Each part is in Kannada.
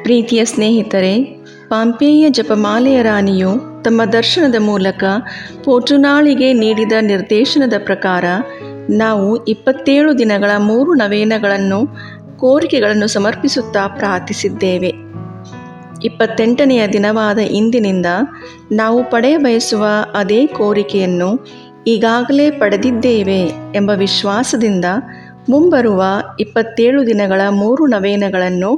ಪ್ರೀತಿಯ ಸ್ನೇಹಿತರೆ, ಪಾಂಪೇಯ ಜಪಮಾಲೆಯ ರಾಣಿಯು ತಮ್ಮ ದರ್ಶನದ ಮೂಲಕ ಪೋರ್ಚುನಾಳಿಗೆ ನೀಡಿದ ನಿರ್ದೇಶನದ ಪ್ರಕಾರ ನಾವು 27 ದಿನಗಳ 3 ನವೇನಗಳನ್ನು ಕೋರಿಕೆಗಳನ್ನು ಸಮರ್ಪಿಸುತ್ತಾ ಪ್ರಾರ್ಥಿಸಿದ್ದೇವೆ. 28ನೆಯ ದಿನವಾದ ಇಂದಿನಿಂದ ನಾವು ಪಡೆಯಬಯಸುವ ಅದೇ ಕೋರಿಕೆಯನ್ನು ಈಗಾಗಲೇ ಪಡೆದಿದ್ದೇವೆ ಎಂಬ ವಿಶ್ವಾಸದಿಂದ ಮುಂಬರುವ 27 ದಿನಗಳ 3 ನವೇನಗಳನ್ನು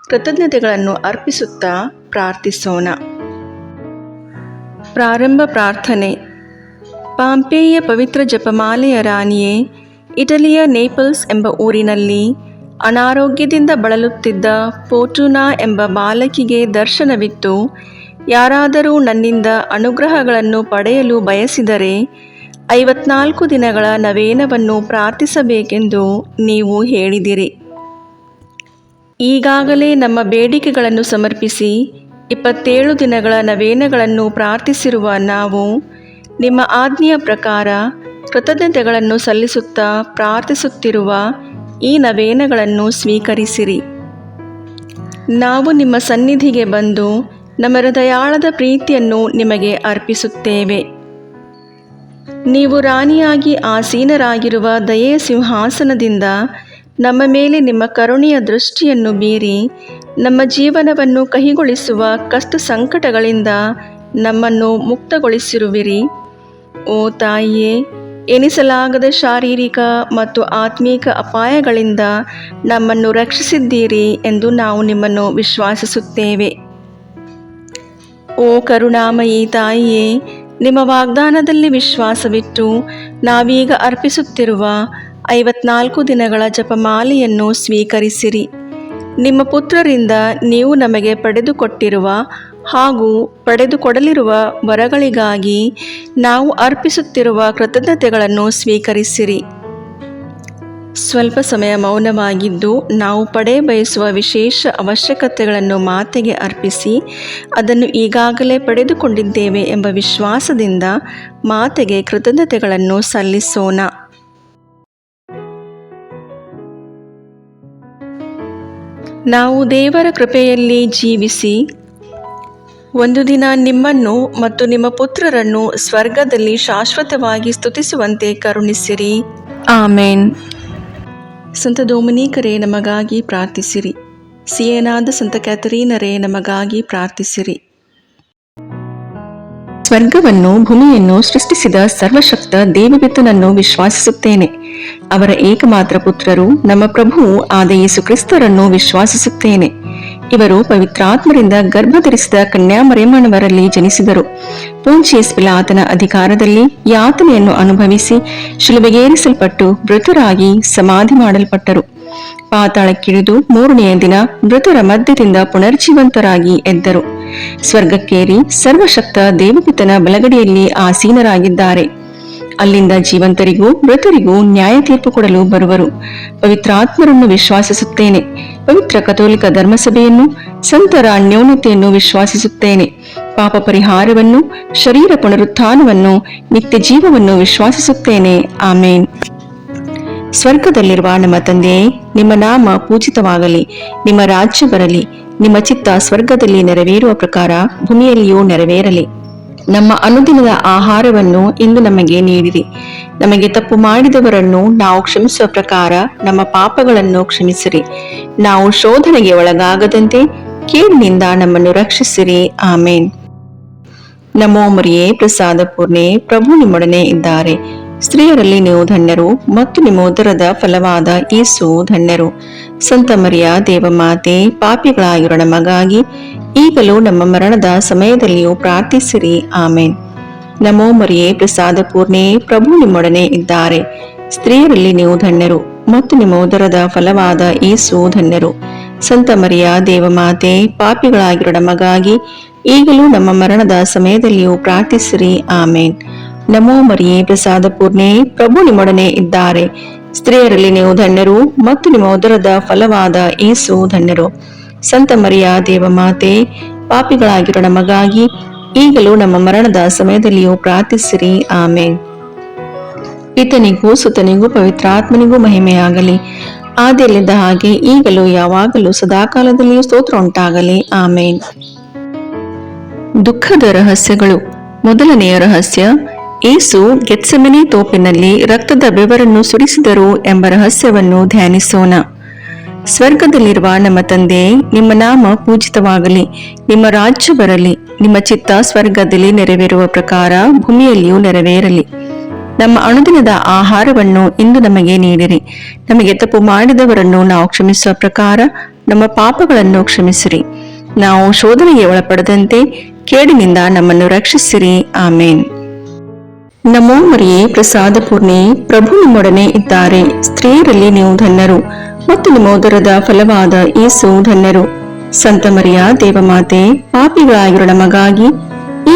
ಕೃತಜ್ಞತೆಗಳನ್ನು ಅರ್ಪಿಸುತ್ತಾ ಪ್ರಾರ್ಥಿಸೋಣ. ಪ್ರಾರಂಭ ಪ್ರಾರ್ಥನೆ. ಪಾಂಪೇಯ ಪವಿತ್ರ ಜಪಮಾಲೆಯ ರಾಣಿಯೇ, ಇಟಲಿಯ ನೇಪಲ್ಸ್ ಎಂಬ ಊರಿನಲ್ಲಿ ಅನಾರೋಗ್ಯದಿಂದ ಬಳಲುತ್ತಿದ್ದ ಫೋರ್ಟುನಾ ಎಂಬ ಬಾಲಕಿಗೆ ದರ್ಶನವಿತ್ತು. ಯಾರಾದರೂ ನನ್ನಿಂದ ಅನುಗ್ರಹಗಳನ್ನು ಪಡೆಯಲು ಬಯಸಿದರೆ 54 ದಿನಗಳ ನವೇನವನ್ನು ಪ್ರಾರ್ಥಿಸಬೇಕೆಂದು ನೀವು ಹೇಳಿದಿರಿ. ಈಗಾಗಲೇ ನಮ್ಮ ಬೇಡಿಕೆಗಳನ್ನು ಸಮರ್ಪಿಸಿ 27 ದಿನಗಳ ನವೇನಗಳನ್ನು ಪ್ರಾರ್ಥಿಸಿರುವ ನಾವು ನಿಮ್ಮ ಆಜ್ಞೆಯ ಪ್ರಕಾರ ಕೃತಜ್ಞತೆಗಳನ್ನು ಸಲ್ಲಿಸುತ್ತಾ ಪ್ರಾರ್ಥಿಸುತ್ತಿರುವ ಈ ನವೇನಗಳನ್ನು ಸ್ವೀಕರಿಸಿರಿ. ನಾವು ನಿಮ್ಮ ಸನ್ನಿಧಿಗೆ ಬಂದು ನಮ್ಮ ಹೃದಯಾಳದ ಪ್ರೀತಿಯನ್ನು ನಿಮಗೆ ಅರ್ಪಿಸುತ್ತೇವೆ. ನೀವು ರಾಣಿಯಾಗಿ ಆಸೀನರಾಗಿರುವ ದಯೆಯ ಸಿಂಹಾಸನದಿಂದ ನಮ್ಮ ಮೇಲೆ ನಿಮ್ಮ ಕರುಣೆಯ ದೃಷ್ಟಿಯನ್ನು ಬೀರಿ ನಮ್ಮ ಜೀವನವನ್ನು ಕಹಿಗೊಳಿಸುವ ಕಷ್ಟ ಸಂಕಟಗಳಿಂದ ನಮ್ಮನ್ನು ಮುಕ್ತಗೊಳಿಸಿರುವಿರಿ. ಓ ತಾಯಿಯೇ, ಎನಿಸಲಾಗದ ಶಾರೀರಿಕ ಮತ್ತು ಆತ್ಮೀಕ ಅಪಾಯಗಳಿಂದ ನಮ್ಮನ್ನು ರಕ್ಷಿಸಿದ್ದೀರಿ ಎಂದು ನಾವು ನಿಮ್ಮನ್ನು ವಿಶ್ವಾಸಿಸುತ್ತೇವೆ. ಓ ಕರುಣಾಮಯಿ ತಾಯಿಯೇ, ನಿಮ್ಮ ವಾಗ್ದಾನದಲ್ಲಿ ವಿಶ್ವಾಸವಿಟ್ಟು ನಾವೀಗ ಅರ್ಪಿಸುತ್ತಿರುವ 54 ದಿನಗಳ ಜಪಮಾಲೆಯನ್ನು ಸ್ವೀಕರಿಸಿರಿ. ನಿಮ್ಮ ಪುತ್ರರಿಂದ ನೀವು ನಮಗೆ ಪಡೆದುಕೊಟ್ಟಿರುವ ಹಾಗೂ ಪಡೆದುಕೊಡಲಿರುವ ವರಗಳಿಗಾಗಿ ನಾವು ಅರ್ಪಿಸುತ್ತಿರುವ ಕೃತಜ್ಞತೆಗಳನ್ನು ಸ್ವೀಕರಿಸಿರಿ. ಸ್ವಲ್ಪ ಸಮಯ ಮೌನವಾಗಿದ್ದು ನಾವು ಪಡೆಯಬಯಸುವ ವಿಶೇಷ ಅವಶ್ಯಕತೆಗಳನ್ನು ಮಾತೆಗೆ ಅರ್ಪಿಸಿ ಅದನ್ನು ಈಗಾಗಲೇ ಪಡೆದುಕೊಂಡಿದ್ದೇವೆ ಎಂಬ ವಿಶ್ವಾಸದಿಂದ ಮಾತೆಗೆ ಕೃತಜ್ಞತೆಗಳನ್ನು ಸಲ್ಲಿಸೋಣ. ನಾವು ದೇವರ ಕೃಪೆಯಲ್ಲಿ ಜೀವಿಸಿ ಒಂದು ದಿನ ನಿಮ್ಮನ್ನು ಮತ್ತು ನಿಮ್ಮ ಪುತ್ರರನ್ನು ಸ್ವರ್ಗದಲ್ಲಿ ಶಾಶ್ವತವಾಗಿ ಸ್ತುತಿಸುವಂತೆ ಕರುಣಿಸಿರಿ. ಆಮೇನ್. ಸಂತ ಡೊಮಿನಿಕರೇ, ನಮಗಾಗಿ ಪ್ರಾರ್ಥಿಸಿರಿ. ಸಿಯೇನಾದ ಸಂತ ಕ್ಯಾಥರೀನರೇ, ನಮಗಾಗಿ ಪ್ರಾರ್ಥಿಸಿರಿ. ಸ್ವರ್ಗವನ್ನು ಭೂಮಿಯನ್ನು ಸೃಷ್ಟಿಸಿದ ಸರ್ವಶಕ್ತ ದೇವಪಿತನನ್ನು ವಿಶ್ವಾಸಿಸುತ್ತೇನೆ. ಅವರ ಏಕಮಾತ್ರ ಪುತ್ರರು ನಮ್ಮ ಪ್ರಭುವು ಆದ ಯೇಸು ಕ್ರಿಸ್ತರನ್ನು ವಿಶ್ವಾಸಿಸುತ್ತೇನೆ. ಇವರು ಪವಿತ್ರಾತ್ಮರಿಂದ ಗರ್ಭಧರಿಸಿದ ಕನ್ಯಾಮರಿಯಮ್ಮನವರಲ್ಲಿ ಜನಿಸಿದರು. ಪೊಂಚಿಯಸ್ ಪಿಲಾತನ ಅಧಿಕಾರದಲ್ಲಿ ಯಾತನೆಯನ್ನು ಅನುಭವಿಸಿ ಶಿಲುಬೆಗೇರಿಸಲ್ಪಟ್ಟು ಮೃತರಾಗಿ ಸಮಾಧಿ ಮಾಡಲ್ಪಟ್ಟರು. ಪಾತಾಳಕ್ಕಿಳಿದು 3ನೆಯ ದಿನ ಮೃತರ ಮಧ್ಯದಿಂದ ಪುನರ್ಜೀವಂತರಾಗಿ ಎದ್ದರು. ಸ್ವರ್ಗಕ್ಕೇರಿ ಸರ್ವಶಕ್ತ ದೇವಪಿತನ ಬಲಗಡೆಯಲ್ಲಿ ಆಸೀನರಾಗಿದ್ದಾರೆ. ಅಲ್ಲಿಂದ ಜೀವಂತರಿಗೂ ಮೃತರಿಗೂ ನ್ಯಾಯ ತೀರ್ಪು ಕೊಡಲು ಬರುವರು. ಪವಿತ್ರಾತ್ಮರನ್ನು ವಿಶ್ವಾಸಿಸುತ್ತೇನೆ. ಪವಿತ್ರ ಕಥೋಲಿಕ ಧರ್ಮಸಭೆಯನ್ನು, ಸಂತರ ಅನ್ಯೋನ್ಯತೆಯನ್ನು ವಿಶ್ವಾಸಿಸುತ್ತೇನೆ. ಪಾಪ ಪರಿಹಾರವನ್ನು, ಶರೀರ ಪುನರುತ್ಥಾನವನ್ನು, ನಿತ್ಯ ಜೀವವನ್ನು ವಿಶ್ವಾಸಿಸುತ್ತೇನೆ. ಆಮೇನ್. ಸ್ವರ್ಗದಲ್ಲಿರುವ ನಮ್ಮ ತಂದೆಯೇ, ನಿಮ್ಮ ನಾಮ ಪೂಜಿತವಾಗಲಿ. ನಿಮ್ಮ ರಾಜ್ಯ ಬರಲಿ. ನಿಮ್ಮ ಚಿತ್ತ ಸ್ವರ್ಗದಲ್ಲಿ ನೆರವೇರುವ ಪ್ರಕಾರ ಭೂಮಿಯಲ್ಲಿಯೂ ನೆರವೇರಲಿ. ನಮ್ಮ ಅನುದಿನದ ಆಹಾರವನ್ನು ಇಂದು ನಮಗೆ ನೀಡಿರಿ. ನಮಗೆ ತಪ್ಪು ಮಾಡಿದವರನ್ನು ನಾವು ಕ್ಷಮಿಸುವ ಪ್ರಕಾರ ನಮ್ಮ ಪಾಪಗಳನ್ನು ಕ್ಷಮಿಸಿರಿ. ನಾವು ಶೋಧನೆಗೆ ಒಳಗಾಗದಂತೆ ಕೇಡಿನಿಂದ ನಮ್ಮನ್ನು ರಕ್ಷಿಸಿರಿ. ಆಮೇನ್. ನಮೋ ಮರಿಯೇ, ಪ್ರಸಾದ ಪೂರ್ಣೆ, ಪ್ರಭು ನಿಮ್ಮೊಡನೆ ಇದ್ದಾರೆ. ಸ್ತ್ರೀಯರಲ್ಲಿ ನೀವು ಧನ್ಯರು ಮತ್ತು ನಿಮ್ಮ ಉದರದ ಫಲವಾದ ಯೇಸು ಧನ್ಯರು. ಸಂತ ಮರಿಯ ದೇವಮಾತೆ, ಪಾಪಿಗಳಾಗಿರೋ ನಮಗಾಗಿ ಈಗಲೂ ನಮ್ಮ ಮರಣದ ಸಮಯದಲ್ಲಿಯೂ ಪ್ರಾರ್ಥಿಸಿರಿ. ಆಮೇನ್. ನಮೋ ಮರಿಯೇ, ಪ್ರಸಾದ ಪೂರ್ಣೆ, ಪ್ರಭು ನಿಮ್ಮೊಡನೆ ಇದ್ದಾರೆ. ಸ್ತ್ರೀಯರಲ್ಲಿ ನೀವು ಧನ್ಯರು ಮತ್ತು ನಿಮ್ಮ ಉದರದ ಫಲವಾದ ಯೇಸು ಧನ್ಯರು. ಸಂತ ಮರಿಯ ದೇವಮಾತೆ, ಪಾಪಿಗಳಾಗಿರೋ ನಮಗಾಗಿ ಈಗಲೂ ನಮ್ಮ ಮರಣದ ಸಮಯದಲ್ಲಿಯೂ ಪ್ರಾರ್ಥಿಸಿರಿ. ಆಮೇನ್. ನಮೋ ಮರಿಯೇ, ಪ್ರಸಾದ ಪೂರ್ಣೆ, ಪ್ರಭು ನಿಮ್ಮೊಡನೆ ಇದ್ದಾರೆ. ಸ್ತ್ರೀಯರಲ್ಲಿ ನೀವು ಧನ್ಯರು ಮತ್ತು ನಿಮ್ಮ ಉದರದ ಫಲವಾದ ಯೇಸು ಧನ್ಯರು. ಸಂತ ಮರಿಯ ದೇವಮಾತೆ, ಪಾಪಿಗಳಾಗಿರೋ ನಮಗಾಗಿ ಈಗಲೂ ನಮ್ಮ ಮರಣದ ಸಮಯದಲ್ಲಿಯೂ ಪ್ರಾರ್ಥಿಸಿರಿ. ಆಮೇನ್. ಪಿತನಿಗೂ ಸುತನಿಗೂ ಪವಿತ್ರಾತ್ಮನಿಗೂ ಮಹಿಮೆಯಾಗಲಿ. ಆದಿಯಲ್ಲಿದ್ದ ಹಾಗೆ ಈಗಲೂ ಯಾವಾಗಲೂ ಸದಾಕಾಲದಲ್ಲಿಯೂ ಸ್ತೋತ್ರ ಉಂಟಾಗಲಿ. ಆಮೇನ್. ದುಃಖದ ರಹಸ್ಯಗಳು. ಮೊದಲನೆಯ ರಹಸ್ಯ, ಯೇಸು ಗೆತ್ಸೆಮನೆ ತೋಪಿನಲ್ಲಿ ರಕ್ತದ ಬೆವರನ್ನು ಸುರಿಸಿದರು ಎಂಬ ರಹಸ್ಯವನ್ನು ಧ್ಯಾನಿಸೋಣ. ಸ್ವರ್ಗದಲ್ಲಿರುವ ನಮ್ಮ ತಂದೆ, ನಿಮ್ಮ ನಾಮ ಪೂಜಿತವಾಗಲಿ, ನಿಮ್ಮ ರಾಜ್ಯ ಬರಲಿ, ನಿಮ್ಮ ಚಿತ್ತ ಸ್ವರ್ಗದಲ್ಲಿ ನೆರವೇರುವ ಪ್ರಕಾರ ಭೂಮಿಯಲ್ಲಿಯೂ ನೆರವೇರಲಿ. ನಮ್ಮ ಅನುದಿನದ ಆಹಾರವನ್ನು ಇಂದು ನಮಗೆ ನೀಡಿರಿ. ನಮಗೆ ತಪ್ಪು ಮಾಡಿದವರನ್ನು ನಾವು ಕ್ಷಮಿಸುವ ಪ್ರಕಾರ ನಮ್ಮ ಪಾಪಗಳನ್ನು ಕ್ಷಮಿಸಿರಿ. ನಾವು ಶೋಧನೆಗೆ ಒಳಪಡದಂತೆ ಕೇಡಿನಿಂದ ನಮ್ಮನ್ನು ರಕ್ಷಿಸಿರಿ. ಆಮೇನ್. ನಮೋ ಮರಿಯೇ, ಪ್ರಸಾದ ಪೂರ್ಣಿ, ಪ್ರಭು ನಿಮ್ಮೊಡನೆ ಇದ್ದಾರೆ. ಸ್ತ್ರೀಯರಲ್ಲಿ ನೀವು ಧನ್ಯರು ಮತ್ತು ನಿಮ್ಮ ಉದರದ ಫಲವಾದ ಯೇಸು ಧನ್ಯರು. ಸಂತ ಮರಿಯ ದೇವಮಾತೆ, ಪಾಪಿಗಳಾಗಿರುವ ನಮಗಾಗಿ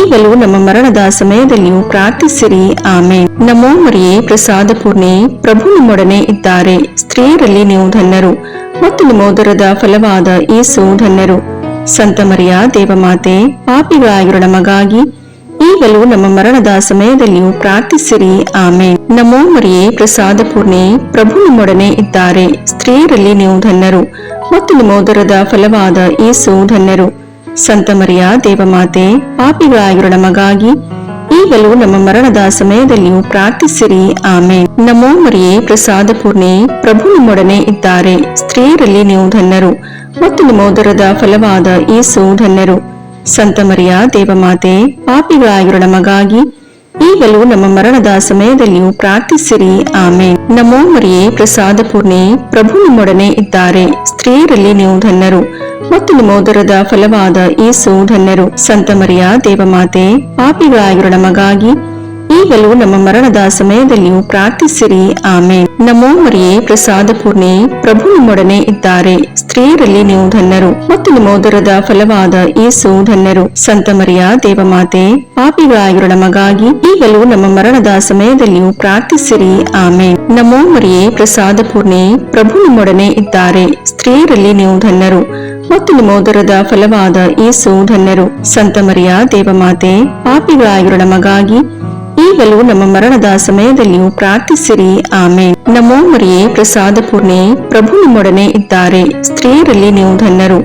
ಈಗಲೂ ನಮ್ಮ ಮರಣದ ಸಮಯದಲ್ಲಿಯೂ ಪ್ರಾರ್ಥಿಸಿರಿ. ಆಮೇನ್. ನಮೋ ಮರಿಯೇ, ಪ್ರಸಾದ ಪೂರ್ಣಿ, ಪ್ರಭು ನಿಮ್ಮೊಡನೆ ಇದ್ದಾರೆ. ಸ್ತ್ರೀಯರಲ್ಲಿ ನೀವು ಧನ್ಯರು ಮತ್ತು ನಿಮ್ಮ ಉದರದ ಫಲವಾದ ಯೇಸು ಧನ್ಯರು. ಸಂತ ಮರಿಯ ದೇವಮಾತೆ, ಪಾಪಿಗಳಾಗಿರುವ ನಮಗಾಗಿ ಈಗಲೂ ನಮ್ಮ ಮರಣದ ಸಮಯದಲ್ಲಿಯೂ ಪ್ರಾರ್ಥಿಸಿರಿ. ಆಮೇನ್. ನಮೋ ಮರಿಯೇ, ಪ್ರಸಾದ ಪೂರ್ಣಿ, ಪ್ರಭು ನಿಮ್ಮೊಡನೆ ಇದ್ದಾರೆ. ಸ್ತ್ರೀಯರಲ್ಲಿ ನೀವು ಧನ್ಯರು ಮತ್ತು ನಿಮ್ಮ ಉದರದ ಫಲವಾದ ಯೇಸು ಧನ್ಯರು. ಸಂತ ಮರಿಯ ದೇವಮಾತೆ, ಪಾಪಿಗಳಾಗಿರುವ ನಮಗಾಗಿ ಈಗಲೂ ನಮ್ಮ ಮರಣದ ಸಮಯದಲ್ಲಿಯೂ ಪ್ರಾರ್ಥಿಸಿರಿ. ಆಮೇನ್. ನಮೋ ಮರಿಯೇ, ಪ್ರಸಾದ ಪೂರ್ಣಿ, ಪ್ರಭು ನಿಮ್ಮೊಡನೆ ಇದ್ದಾರೆ. ಸ್ತ್ರೀಯರಲ್ಲಿ ನೀವು ಧನ್ಯರು ಮತ್ತು ನಿಮ್ಮ ಉದರದ ಫಲವಾದ ಯೇಸು ಧನ್ಯರು. ಸಂತ ಮರಿಯ ದೇವಮಾತೆ, ಪಾಪಿಗಳಾಗಿರುವ ನಮಗಾಗಿ ಈಗಲೂ ನಮ್ಮ ಮರಣದ ಸಮಯದಲ್ಲಿಯೂ ಪ್ರಾರ್ಥಿಸಿರಿ. ಆಮೇನ್. ನಮೋ ಮರಿಯೇ, ಪ್ರಸಾದ ಪೂರ್ಣಿ, ಪ್ರಭು ನಿಮ್ಮೊಡನೆ ಇದ್ದಾರೆ. ಸ್ತ್ರೀಯರಲ್ಲಿ ನೀವು ಧನ್ಯರು ಮತ್ತು ನಿಮ್ಮ ಉದರದ ಫಲವಾದ ಯೇಸು ಧನ್ಯರು. ಸಂತ ಮರಿಯ ದೇವಮಾತೆ, ಪಾಪಿಗಳಾಗಿರುವ ನಮಗಾಗಿ ಈಗಲೂ ನಮ್ಮ ಮರಣದ ಸಮಯದಲ್ಲಿಯೂ ಪ್ರಾರ್ಥಿಸಿರಿ. ಆಮೇನ್. ನಮೋ ಮರಿಯೇ, ಪ್ರಸಾದ ಪೂರ್ಣಿ, ಪ್ರಭು ನಿಮ್ಮೊಡನೆ ಇದ್ದಾರೆ. ಸ್ತ್ರೀಯರಲ್ಲಿ ನೀವು ಧನ್ಯರು ಮತ್ತು ನಿಮ್ಮ ಉದರದ ಫಲವಾದ ಯೇಸು ಧನ್ಯರು. ಸಂತ ಮರಿಯ ದೇವಮಾತೆ, ಪಾಪಿಗಳಾಗಿರುವ ನಮಗಾಗಿ ಈಗಲೂ ನಮ್ಮ ಮರಣದ ಸಮಯದಲ್ಲಿಯೂ ಪ್ರಾರ್ಥಿಸಿರಿ. ಆಮೇನ್. ನಮೋ ಮರಿಯೇ, ಪ್ರಸಾದ ಪೂರ್ಣಿ, ಪ್ರಭು ನಿಮ್ಮೊಡನೆ ಇದ್ದಾರೆ. ಸ್ತ್ರೀಯರಲ್ಲಿ ನೀವು ಧನ್ಯರು ಮತ್ತು ನಿಮ್ಮ ಉದರದ ಫಲವಾದ ಯೇಸು ಧನ್ಯರು. ಸಂತ ಮರಿಯ ದೇವಮಾತೆ, ಪಾಪಿಗಳಾಗಿರುವ ನಮಗಾಗಿ ಈಗಲೂ ನಮ್ಮ ಮರಣದ ಸಮಯದಲ್ಲಿಯೂ ಪ್ರಾರ್ಥಿಸಿರಿ. ಆಮೇನ್. ನಮೋ ಮರಿಯೇ, ಪ್ರಸಾದ ಪೂರ್ಣಿ, ಪ್ರಭು ನಿಮ್ಮೊಡನೆ ಇದ್ದಾರೆ. ಸ್ತ್ರೀಯರಲ್ಲಿ ನೀವು ಧನ್ಯರು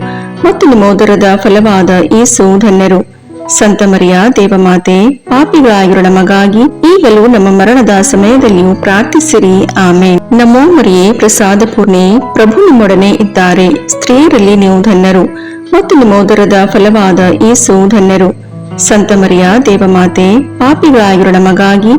ಮತ್ತು ನಿಮ್ಮ ಉದರದ ಫಲವಾದ ಯೇಸು ಧನ್ಯರು. ಸಂತ ಮರಿಯ ದೇವಮಾತೆ, ಪಾಪಿಗಳಾಗಿರುವ ನಮಗಾಗಿ ಈಗಲೂ ನಮ್ಮ ಮರಣದ ಸಮಯದಲ್ಲಿಯೂ ಪ್ರಾರ್ಥಿಸಿರಿ. ಆಮೇನ್. ನಮೋ ಮರಿಯೇ, ಪ್ರಸಾದ ಪೂರ್ಣಿ, ಪ್ರಭು ನಿಮ್ಮೊಡನೆ ಇದ್ದಾರೆ. ಸ್ತ್ರೀಯರಲ್ಲಿ ನೀವು ಧನ್ಯರು ಮತ್ತು ನಿಮ್ಮ ಉದರದ ಫಲವಾದ ಯೇಸು ಧನ್ಯರು. ಸಂತ ಮರಿಯ ದೇವಮಾತೆ, ಪಾಪಿಗಳಾಗಿರುವ ನಮಗಾಗಿ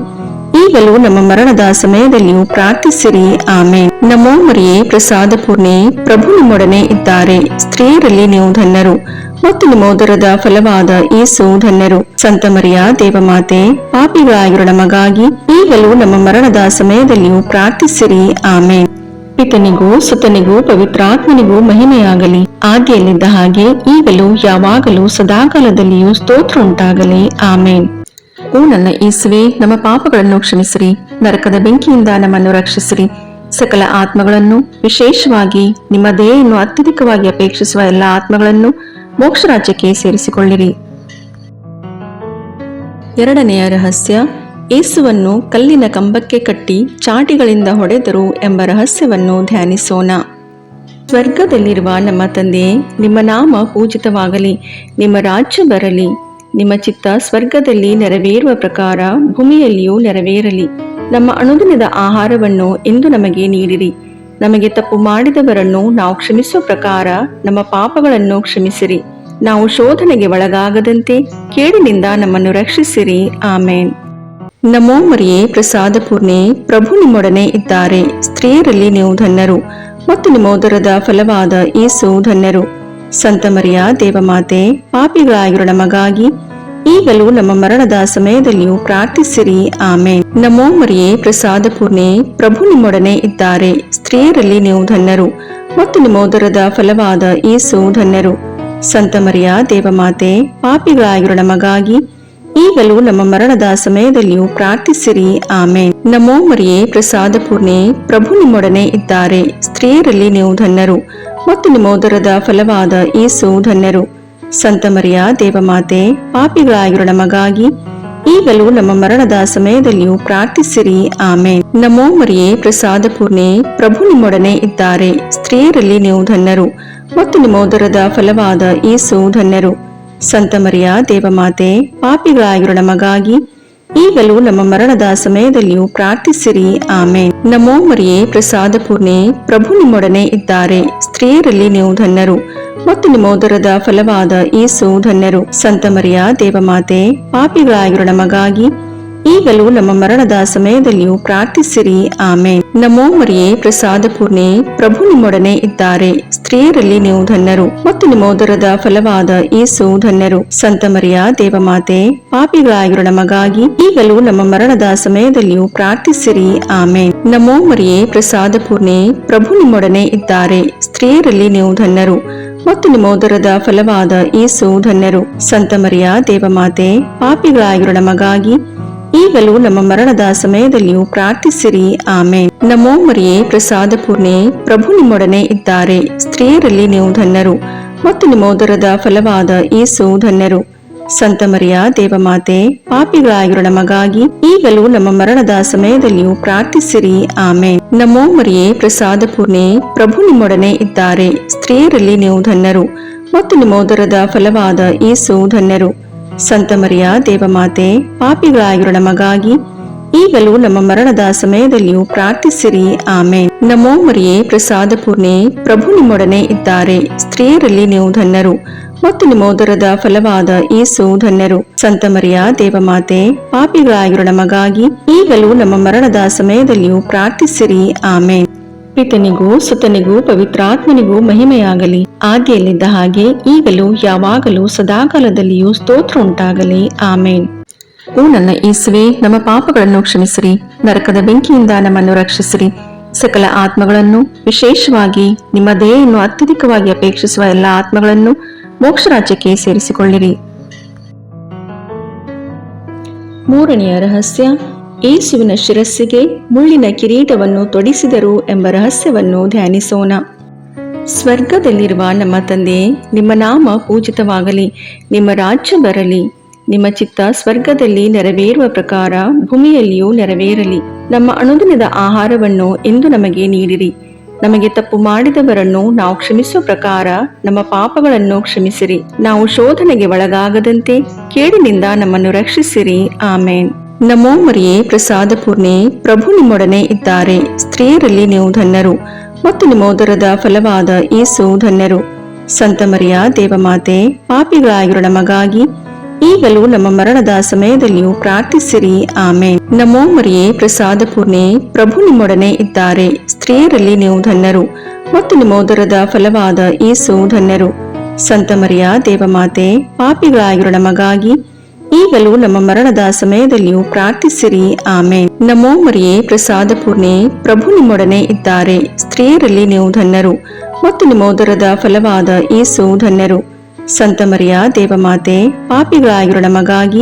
ಈಗಲೂ ನಮ್ಮ ಮರಣದ ಸಮಯದಲ್ಲಿಯೂ ಪ್ರಾರ್ಥಿಸಿರಿ. ಆಮೇನ್. ನಮೋ ಮರಿಯೇ, ಪ್ರಸಾದ ಪೂರ್ಣಿ, ಪ್ರಭು ನಿಮ್ಮೊಡನೆ ಇದ್ದಾರೆ. ಸ್ತ್ರೀಯರಲ್ಲಿ ನೀವು ಧನ್ಯರು ಮತ್ತು ನಿಮ್ಮ ಉದರದ ಫಲವಾದ ಯೇಸು ಧನ್ಯರು. ಸಂತ ಮರಿಯ ದೇವಮಾತೆ, ಪಾಪಿಗಳಾಗಿರುವ ನಮಗಾಗಿ ಈಗಲೂ ನಮ್ಮ ಮರಣದ ಸಮಯದಲ್ಲಿಯೂ ಪ್ರಾರ್ಥಿಸಿರಿ. ಆಮೇನ್. ಪಿತನಿಗೂ ಸುತನಿಗೂ ಪವಿತ್ರಾತ್ಮನಿಗೂ ಮಹಿಮೆಯಾಗಲಿ. ಆದಿಯಲ್ಲಿದ್ದ ಹಾಗೆ ಈಗಲೂ ಯಾವಾಗಲೂ ಸದಾಕಾಲದಲ್ಲಿಯೂ ಸ್ತೋತ್ರ ಉಂಟಾಗಲಿ. ಆಮೇನ್. ಓ ನನ್ನ ಯೇಸುವೇ, ನಮ್ಮ ಪಾಪಗಳನ್ನು ಕ್ಷಮಿಸಿರಿ, ನರಕದ ಬೆಂಕಿಯಿಂದ ನಮ್ಮನ್ನು ರಕ್ಷಿಸಿರಿ, ಸಕಲ ಆತ್ಮಗಳನ್ನು, ವಿಶೇಷವಾಗಿ ನಿಮ್ಮ ದಯೆಯನ್ನು ಅತ್ಯಧಿಕವಾಗಿ ಅಪೇಕ್ಷಿಸುವ ಎಲ್ಲ ಆತ್ಮಗಳನ್ನು ಮೋಕ್ಷ ರಾಜ್ಯಕ್ಕೆ ಸೇರಿಸಿಕೊಳ್ಳಿರಿ. ಎರಡನೆಯ ರಹಸ್ಯ, ಯೇಸುವನ್ನು ಕಲ್ಲಿನ ಕಂಬಕ್ಕೆ ಕಟ್ಟಿ ಚಾಟಿಗಳಿಂದ ಹೊಡೆದರು ಎಂಬ ರಹಸ್ಯವನ್ನು ಧ್ಯಾನಿಸೋಣ. ಸ್ವರ್ಗದಲ್ಲಿರುವ ನಮ್ಮ ತಂದೆಯೇ, ನಿಮ್ಮ ನಾಮ ಪೂಜಿತವಾಗಲಿ, ನಿಮ್ಮ ರಾಜ್ಯ ಬರಲಿ, ನಿಮ್ಮ ಚಿತ್ತ ಸ್ವರ್ಗದಲ್ಲಿ ನೆರವೇರುವ ಪ್ರಕಾರ ಭೂಮಿಯಲ್ಲಿಯೂ ನೆರವೇರಲಿ. ನಮ್ಮ ಅನುದಿನದ ಆಹಾರವನ್ನು ಇಂದು ನಮಗೆ ನೀಡಿರಿ. ನಮಗೆ ತಪ್ಪು ಮಾಡಿದವರನ್ನು ನಾವು ಕ್ಷಮಿಸುವ ಪ್ರಕಾರ ನಮ್ಮ ಪಾಪಗಳನ್ನು ಕ್ಷಮಿಸಿರಿ. ನಾವು ಶೋಧನೆಗೆ ಒಳಗಾಗದಂತೆ ಕೇಡಿನಿಂದ ನಮ್ಮನ್ನು ರಕ್ಷಿಸಿರಿ. ಆಮೇನ್. ನಮೋ ಮರಿಯೇ, ಪ್ರಸಾದ ಪೂರ್ಣಿ, ಪ್ರಭು ನಿಮ್ಮೊಡನೆ ಇದ್ದಾರೆ. ಸ್ತ್ರೀಯರಲ್ಲಿ ನೀವು ಧನ್ಯರು ಮತ್ತು ನಿಮ್ಮ ಉದರದ ಫಲವಾದ ಯೇಸು ಧನ್ಯರು. ಸಂತ ಮರಿಯ ದೇವಮಾತೆ, ಪಾಪಿಗಳಾಗಿರುವ ನಮಗಾಗಿ ಈಗಲೂ ನಮ್ಮ ಮರಣದ ಸಮಯದಲ್ಲಿಯೂ ಪ್ರಾರ್ಥಿಸಿರಿ. ಆಮೇನ್. ನಮೋ ಮರಿಯೇ, ಪ್ರಸಾದ ಪೂರ್ಣಿ, ಪ್ರಭು ನಿಮ್ಮೊಡನೆ ಇದ್ದಾರೆ. ಸ್ತ್ರೀಯರಲ್ಲಿ ನೀವು ಧನ್ಯರು ಮತ್ತು ನಿಮ್ಮ ಉದರದ ಫಲವಾದ ಯೇಸು ಧನ್ಯರು. ಸಂತ ಮರಿಯ ದೇವಮಾತೆ, ಪಾಪಿಗಳಾಗಿರುವ ನಮಗಾಗಿ ಈಗಲೂ ನಮ್ಮ ಮರಣದ ಸಮಯದಲ್ಲಿಯೂ ಪ್ರಾರ್ಥಿಸಿರಿ. ಆಮೇನ್. ನಮೋ ಮರಿಯೇ, ಪ್ರಸಾದ ಪೂರ್ಣಿ, ಪ್ರಭು ನಿಮ್ಮೊಡನೆ ಇದ್ದಾರೆ. ಸ್ತ್ರೀಯರಲ್ಲಿ ನೀವು ಧನ್ಯರು ಮತ್ತು ನಿಮ್ಮ ಉದರದ ಫಲವಾದ ಯೇಸು ಧನ್ಯರು. ಸಂತ ಮರಿಯ ದೇವಮಾತೆ, ಪಾಪಿಗಳಾಗಿರುವ ನಮಗಾಗಿ ಈಗಲೂ ನಮ್ಮ ಮರಣದ ಸಮಯದಲ್ಲಿಯೂ ಪ್ರಾರ್ಥಿಸಿರಿ. ಆಮೇನ್. ನಮೋ ಮರಿಯೇ, ಪ್ರಸಾದ ಪೂರ್ಣೆ, ಪ್ರಭು ನಿಮ್ಮೊಡನೆ ಇದ್ದಾರೆ. ಸ್ತ್ರೀಯರಲ್ಲಿ ನೀವು ಧನ್ಯರು ಮತ್ತು ನಿಮ್ಮ ಉದರದ ಫಲವಾದ ಯೇಸು ಧನ್ಯರು. ಸಂತ ಮರಿಯ ದೇವಮಾತೆ, ಪಾಪಿಗಳಾಗಿರೋ ನಮಗಾಗಿ ಈಗಲೂ ನಮ್ಮ ಮರಣದ ಸಮಯದಲ್ಲಿಯೂ ಪ್ರಾರ್ಥಿಸಿರಿ. ಆಮೇನ್. ನಮೋ ಮರಿಯೇ, ಪ್ರಸಾದ ಪೂರ್ಣೆ, ಪ್ರಭು ನಿಮ್ಮೊಡನೆ ಇದ್ದಾರೆ. ಸ್ತ್ರೀಯರಲ್ಲಿ ನೀವು ಧನ್ಯರು ಮತ್ತು ನಿಮ್ಮ ಉದರದ ಫಲವಾದ ಯೇಸು ಧನ್ಯರು. ಸಂತ ಮರಿಯ ದೇವಮಾತೆ, ಪಾಪಿಗಳಾಗಿರೋ ನಮಗಾಗಿ ಈಗಲೂ ನಮ್ಮ ಮರಣದ ಸಮಯದಲ್ಲಿಯೂ ಪ್ರಾರ್ಥಿಸಿರಿ. ಆಮೇನ್. ನಮೋ ಮರಿಯೇ, ಪ್ರಸಾದ ಪೂರ್ಣೆ, ಪ್ರಭು ನಿಮ್ಮೊಡನೆ ಇದ್ದಾರೆ. ಸ್ತ್ರೀಯರಲ್ಲಿ ನೀವು ಧನ್ಯರು ಮತ್ತು ನಿಮ್ಮ ಉದರದ ಫಲವಾದ ಯೇಸು ಧನ್ಯರು. ಸಂತ ಮರಿಯ ದೇವಮಾತೆ, ಪಾಪಿಗಳಾಗಿರೋ ನಮಗಾಗಿ ಈಗಲೂ ನಮ್ಮ ಮರಣದ ಸಮಯದಲ್ಲಿಯೂ ಪ್ರಾರ್ಥಿಸಿರಿ. ಆಮೇನ್. ನಮೋ ಮರಿಯೇ, ಪ್ರಸಾದ ಪೂರ್ಣೆ, ಪ್ರಭು ನಿಮ್ಮೊಡನೆ ಇದ್ದಾರೆ. ಸ್ತ್ರೀಯರಲ್ಲಿ ನೀವು ಧನ್ಯರು ಮತ್ತು ನಿಮ್ಮ ಉದರದ ಫಲವಾದ ಯೇಸು ಧನ್ಯರು. ಸಂತ ಮರಿಯ ದೇವಮಾತೆ, ಪಾಪಿಗಳಾಗಿರೋ ನಮಗಾಗಿ ಈಗಲೂ ನಮ್ಮ ಮರಣದ ಸಮಯದಲ್ಲಿಯೂ ಪ್ರಾರ್ಥಿಸಿರಿ. ಆಮೇನ್. ನಮೋ ಮರಿಯೇ, ಪ್ರಸಾದ ಪೂರ್ಣೆ, ಪ್ರಭು ನಿಮ್ಮೊಡನೆ ಇದ್ದಾರೆ. ಸ್ತ್ರೀಯರಲ್ಲಿ ನೀವು ಧನ್ಯರು ಮತ್ತು ನಿಮ್ಮ ಉದರದ ಫಲವಾದ ಯೇಸು ಧನ್ಯರು. ಸಂತ ಮರಿಯ ದೇವಮಾತೆ, ಪಾಪಿಗಳಾಗಿರೋ ನಮಗಾಗಿ ಈಗಲೂ ನಮ್ಮ ಮರಣದ ಸಮಯದಲ್ಲಿಯೂ ಪ್ರಾರ್ಥಿಸಿರಿ. ಆಮೇನ್. ನಮೋ ಮರಿಯೇ, ಪ್ರಸಾದ ಪೂರ್ಣೆ, ಪ್ರಭು ನಿಮ್ಮೊಡನೆ ಇದ್ದಾರೆ. ಸ್ತ್ರೀಯರಲ್ಲಿ ನೀವು ಧನ್ಯರು ಮತ್ತು ನಿಮ್ಮ ಉದರದ ಫಲವಾದ ಯೇಸು ಧನ್ಯರು. ಸಂತ ಮರಿಯ ದೇವಮಾತೆ, ಪಾಪಿಗಳಾಗಿರೋ ನಮಗಾಗಿ ಈಗಲೂ ನಮ್ಮ ಮರಣದ ಸಮಯದಲ್ಲಿಯೂ ಪ್ರಾರ್ಥಿಸಿರಿ. ಆಮೇನ್. ನಮೋ ಮರಿಯೇ, ಪ್ರಸಾದ ಪೂರ್ಣೆ, ಪ್ರಭು ನಿಮ್ಮೊಡನೆ ಇದ್ದಾರೆ. ಸ್ತ್ರೀಯರಲ್ಲಿ ನೀವು ಧನ್ಯರು ಮತ್ತು ನಿಮ್ಮ ಉದರದ ಫಲವಾದ ಯೇಸು ಧನ್ಯರು. ಸಂತ ಮರಿಯ ದೇವಮಾತೆ, ಪಾಪಿಗಳಾಗಿರೋ ನಮಗಾಗಿ ಈಗಲೂ ನಮ್ಮ ಮರಣದ ಸಮಯದಲ್ಲಿಯೂ ಪ್ರಾರ್ಥಿಸಿರಿ. ಆಮೇನ್. ಪಿತನಿಗೂ ಸುತನಿಗೂ ಪವಿತ್ರಾತ್ಮನಿಗೂ ಮಹಿಮೆಯಾಗಲಿ, ಆದಿಯಲ್ಲಿದ್ದ ಹಾಗೆ ಈಗಲೂ ಯಾವಾಗಲೂ ಸದಾಕಾಲದಲ್ಲಿಯೂ ಸ್ತೋತ್ರ ಉಂಟಾಗಲಿ. ಆಮೇನ್. ಓ ನನ್ನ ಯೇಸುವೆ, ನಮ್ಮ ಪಾಪಗಳನ್ನು ಕ್ಷಮಿಸಿರಿ, ನರಕದ ಬೆಂಕಿಯಿಂದ ನಮ್ಮನ್ನು ರಕ್ಷಿಸಿರಿ, ಸಕಲ ಆತ್ಮಗಳನ್ನು, ವಿಶೇಷವಾಗಿ ನಿಮ್ಮ ದಯೆಯನ್ನು ಅತ್ಯಧಿಕವಾಗಿ ಅಪೇಕ್ಷಿಸುವ ಎಲ್ಲ ಆತ್ಮಗಳನ್ನು ಮೋಕ್ಷ ರಾಜ್ಯಕ್ಕೆ ಸೇರಿಸಿಕೊಳ್ಳಿರಿ. ಮೂರನೆಯ ರಹಸ್ಯ, ಯೇಸುವಿನ ಶಿರಸ್ಸಿಗೆ ಮುಳ್ಳಿನ ಕಿರೀಟವನ್ನು ತೊಡಿಸಿದರು ಎಂಬ ರಹಸ್ಯವನ್ನು ಧ್ಯಾನಿಸೋಣ. ಸ್ವರ್ಗದಲ್ಲಿರುವ ನಮ್ಮ ತಂದೆಯೇ, ನಿಮ್ಮ ನಾಮ ಪೂಜಿತವಾಗಲಿ, ನಿಮ್ಮ ರಾಜ್ಯ ಬರಲಿ, ನಿಮ್ಮ ಚಿತ್ತ ಸ್ವರ್ಗದಲ್ಲಿ ನೆರವೇರುವ ಪ್ರಕಾರ ಭೂಮಿಯಲ್ಲಿಯೂ ನೆರವೇರಲಿ. ನಮ್ಮ ಅನುದಿನದ ಆಹಾರವನ್ನು ಇಂದು ನಮಗೆ ನೀಡಿರಿ. ನಮಗೆ ತಪ್ಪು ಮಾಡಿದವರನ್ನು ನಾವು ಕ್ಷಮಿಸುವ ಪ್ರಕಾರ ನಮ್ಮ ಪಾಪಗಳನ್ನು ಕ್ಷಮಿಸಿರಿ. ನಾವು ಶೋಧನೆಗೆ ಒಳಗಾಗದಂತೆ ಕೇಡಿನಿಂದ ನಮ್ಮನ್ನು ರಕ್ಷಿಸಿರಿ. ಆಮೇನ್. ನಮೋ ಮರಿಯೇ, ಪ್ರಸಾದ ಪೂರ್ಣೆ, ಪ್ರಭು ನಿಮ್ಮೊಡನೆ ಇದ್ದಾರೆ. ಸ್ತ್ರೀಯರಲ್ಲಿ ನೀವು ಧನ್ಯರು ಮತ್ತು ನಿಮ್ಮ ಉದರದ ಫಲವಾದ ಯೇಸು ಧನ್ಯರು. ಸಂತ ಮರಿಯ ದೇವಮಾತೆ, ಪಾಪಿಗಳಾಗಿರೋ ನಮಗಾಗಿ ಈಗಲೂ ನಮ್ಮ ಮರಣದ ಸಮಯದಲ್ಲಿಯೂ ಪ್ರಾರ್ಥಿಸಿರಿ. ಆಮೇನ್. ನಮೋ ಮರಿಯೇ, ಪ್ರಸಾದ ಪೂರ್ಣೆ, ಪ್ರಭು ನಿಮ್ಮೊಡನೆ ಇದ್ದಾರೆ. ಸ್ತ್ರೀಯರಲ್ಲಿ ನೀವು ಧನ್ಯರು ಮತ್ತು ನಿಮ್ಮ ಉದರದ ಫಲವಾದ ಯೇಸು ಧನ್ಯರು. ಸಂತ ಮರಿಯ ದೇವಮಾತೆ, ಪಾಪಿಗಳಾಗಿರೋ ನಮಗಾಗಿ ಈಗಲೂ ನಮ್ಮ ಮರಣದ ಸಮಯದಲ್ಲಿಯೂ ಪ್ರಾರ್ಥಿಸಿರಿ. ಆಮೇನ್. ನಮೋ ಮರಿಯೇ, ಪ್ರಸಾದ ಪೂರ್ಣೆ, ಪ್ರಭು ನಿಮ್ಮೊಡನೆ ಇದ್ದಾರೆ. ಸ್ತ್ರೀಯರಲ್ಲಿ ನೀವು ಧನ್ಯರು ಮತ್ತು ನಿಮ್ಮ ಉದರದ ಫಲವಾದ ಯೇಸು ಧನ್ಯರು. ಸಂತ ಮರಿಯ ದೇವಮಾತೆ, ಪಾಪಿಗಳಾಗಿರೋ ನಮಗಾಗಿ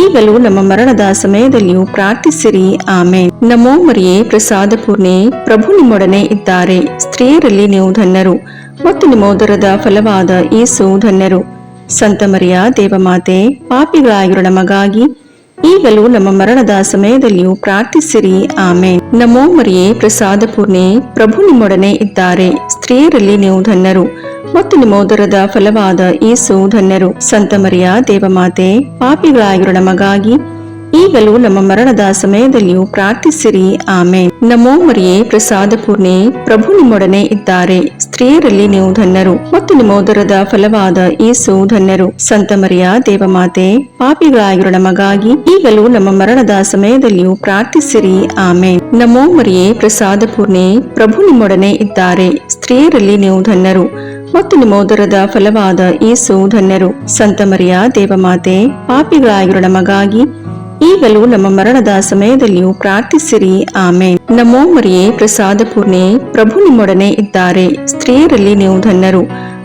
ಈಗಲೂ ನಮ್ಮ ಮರಣದ ಸಮಯದಲ್ಲಿಯೂ ಪ್ರಾರ್ಥಿಸಿರಿ. ಆಮೇನ್. ನಮೋ ಮರಿಯೇ, ಪ್ರಸಾದ ಪೂರ್ಣೆ, ಪ್ರಭು ನಿಮ್ಮೊಡನೆ ಇದ್ದಾರೆ. ಸ್ತ್ರೀಯರಲ್ಲಿ ನೀವು ಧನ್ಯರು ಮತ್ತು ನಿಮ್ಮ ಉದರದ ಫಲವಾದ ಯೇಸು ಧನ್ಯರು. ಸಂತ ಮರಿಯ ದೇವಮಾತೆ, ಪಾಪಿಗಳಾಗಿರೋ ನಮಗಾಗಿ ಈಗಲೂ ನಮ್ಮ ಮರಣದ ಸಮಯದಲ್ಲಿಯೂ ಪ್ರಾರ್ಥಿಸಿರಿ. ಆಮೇನ್. ನಮೋ ಮರಿಯೇ, ಪ್ರಸಾದ ಪೂರ್ಣೆ, ಪ್ರಭು ನಿಮ್ಮೊಡನೆ ಇದ್ದಾರೆ. ಸ್ತ್ರೀಯರಲ್ಲಿ ನೀವು ಧನ್ಯರು ಮತ್ತು ನಿಮ್ಮ ಉದರದ ಫಲವಾದ ಯೇಸು ಧನ್ಯರು. ಸಂತ ಮರಿಯ ದೇವಮಾತೆ, ಪಾಪಿಗಳಾಗಿರೋ ನಮಗಾಗಿ ಈಗಲೂ ನಮ್ಮ ಮರಣದ ಸಮಯದಲ್ಲಿಯೂ ಪ್ರಾರ್ಥಿಸಿರಿ. ಆಮೇನ್. ನಮೋ ಮರಿಯೇ, ಪ್ರಸಾದ ಪೂರ್ಣೆ, ಪ್ರಭು ನಿಮ್ಮೊಡನೆ ಇದ್ದಾರೆ. ಸ್ತ್ರೀಯರಲ್ಲಿ ನೀವು ಧನ್ಯರು ಮತ್ತು ನಿಮ್ಮ ಉದರದ ಫಲವಾದ ಯೇಸು ಧನ್ಯರು. ಸಂತ ಮರಿಯ ದೇವಮಾತೆ, ಪಾಪಿಗಳಾಗಿರೋ ನಮಗಾಗಿ ಈಗಲೂ ನಮ್ಮ ಮರಣದ ಸಮಯದಲ್ಲಿಯೂ ಪ್ರಾರ್ಥಿಸಿರಿ. ಆಮೇನ್. ನಮೋ ಮರಿಯೇ, ಪ್ರಸಾದ ಪೂರ್ಣೆ, ಪ್ರಭು ನಿಮ್ಮೊಡನೆ ಇದ್ದಾರೆ. ಸ್ತ್ರೀಯರಲ್ಲಿ ನೀವು ಧನ್ಯರು ಮತ್ತು ನಿಮ್ಮ ಉದರದ ಫಲವಾದ ಯೇಸು ಧನ್ಯರು. ಸಂತ ಮರಿಯ ದೇವಮಾತೆ, ಪಾಪಿಗಳಾಗಿರೋ ನಮಗಾಗಿ ಈಗಲೂ ನಮ್ಮ ಮರಣದ ಸಮಯದಲ್ಲಿಯೂ ಪ್ರಾರ್ಥಿಸಿರಿ. ಆಮೇನ್. ನಮೋ ಮರಿಯೇ, ಪ್ರಸಾದ ಪೂರ್ಣೆ, ಪ್ರಭು ನಿಮ್ಮೊಡನೆ ಇದ್ದಾರೆ. ಸ್ತ್ರೀಯರಲ್ಲಿ ನೀವು ಧನ್ಯರು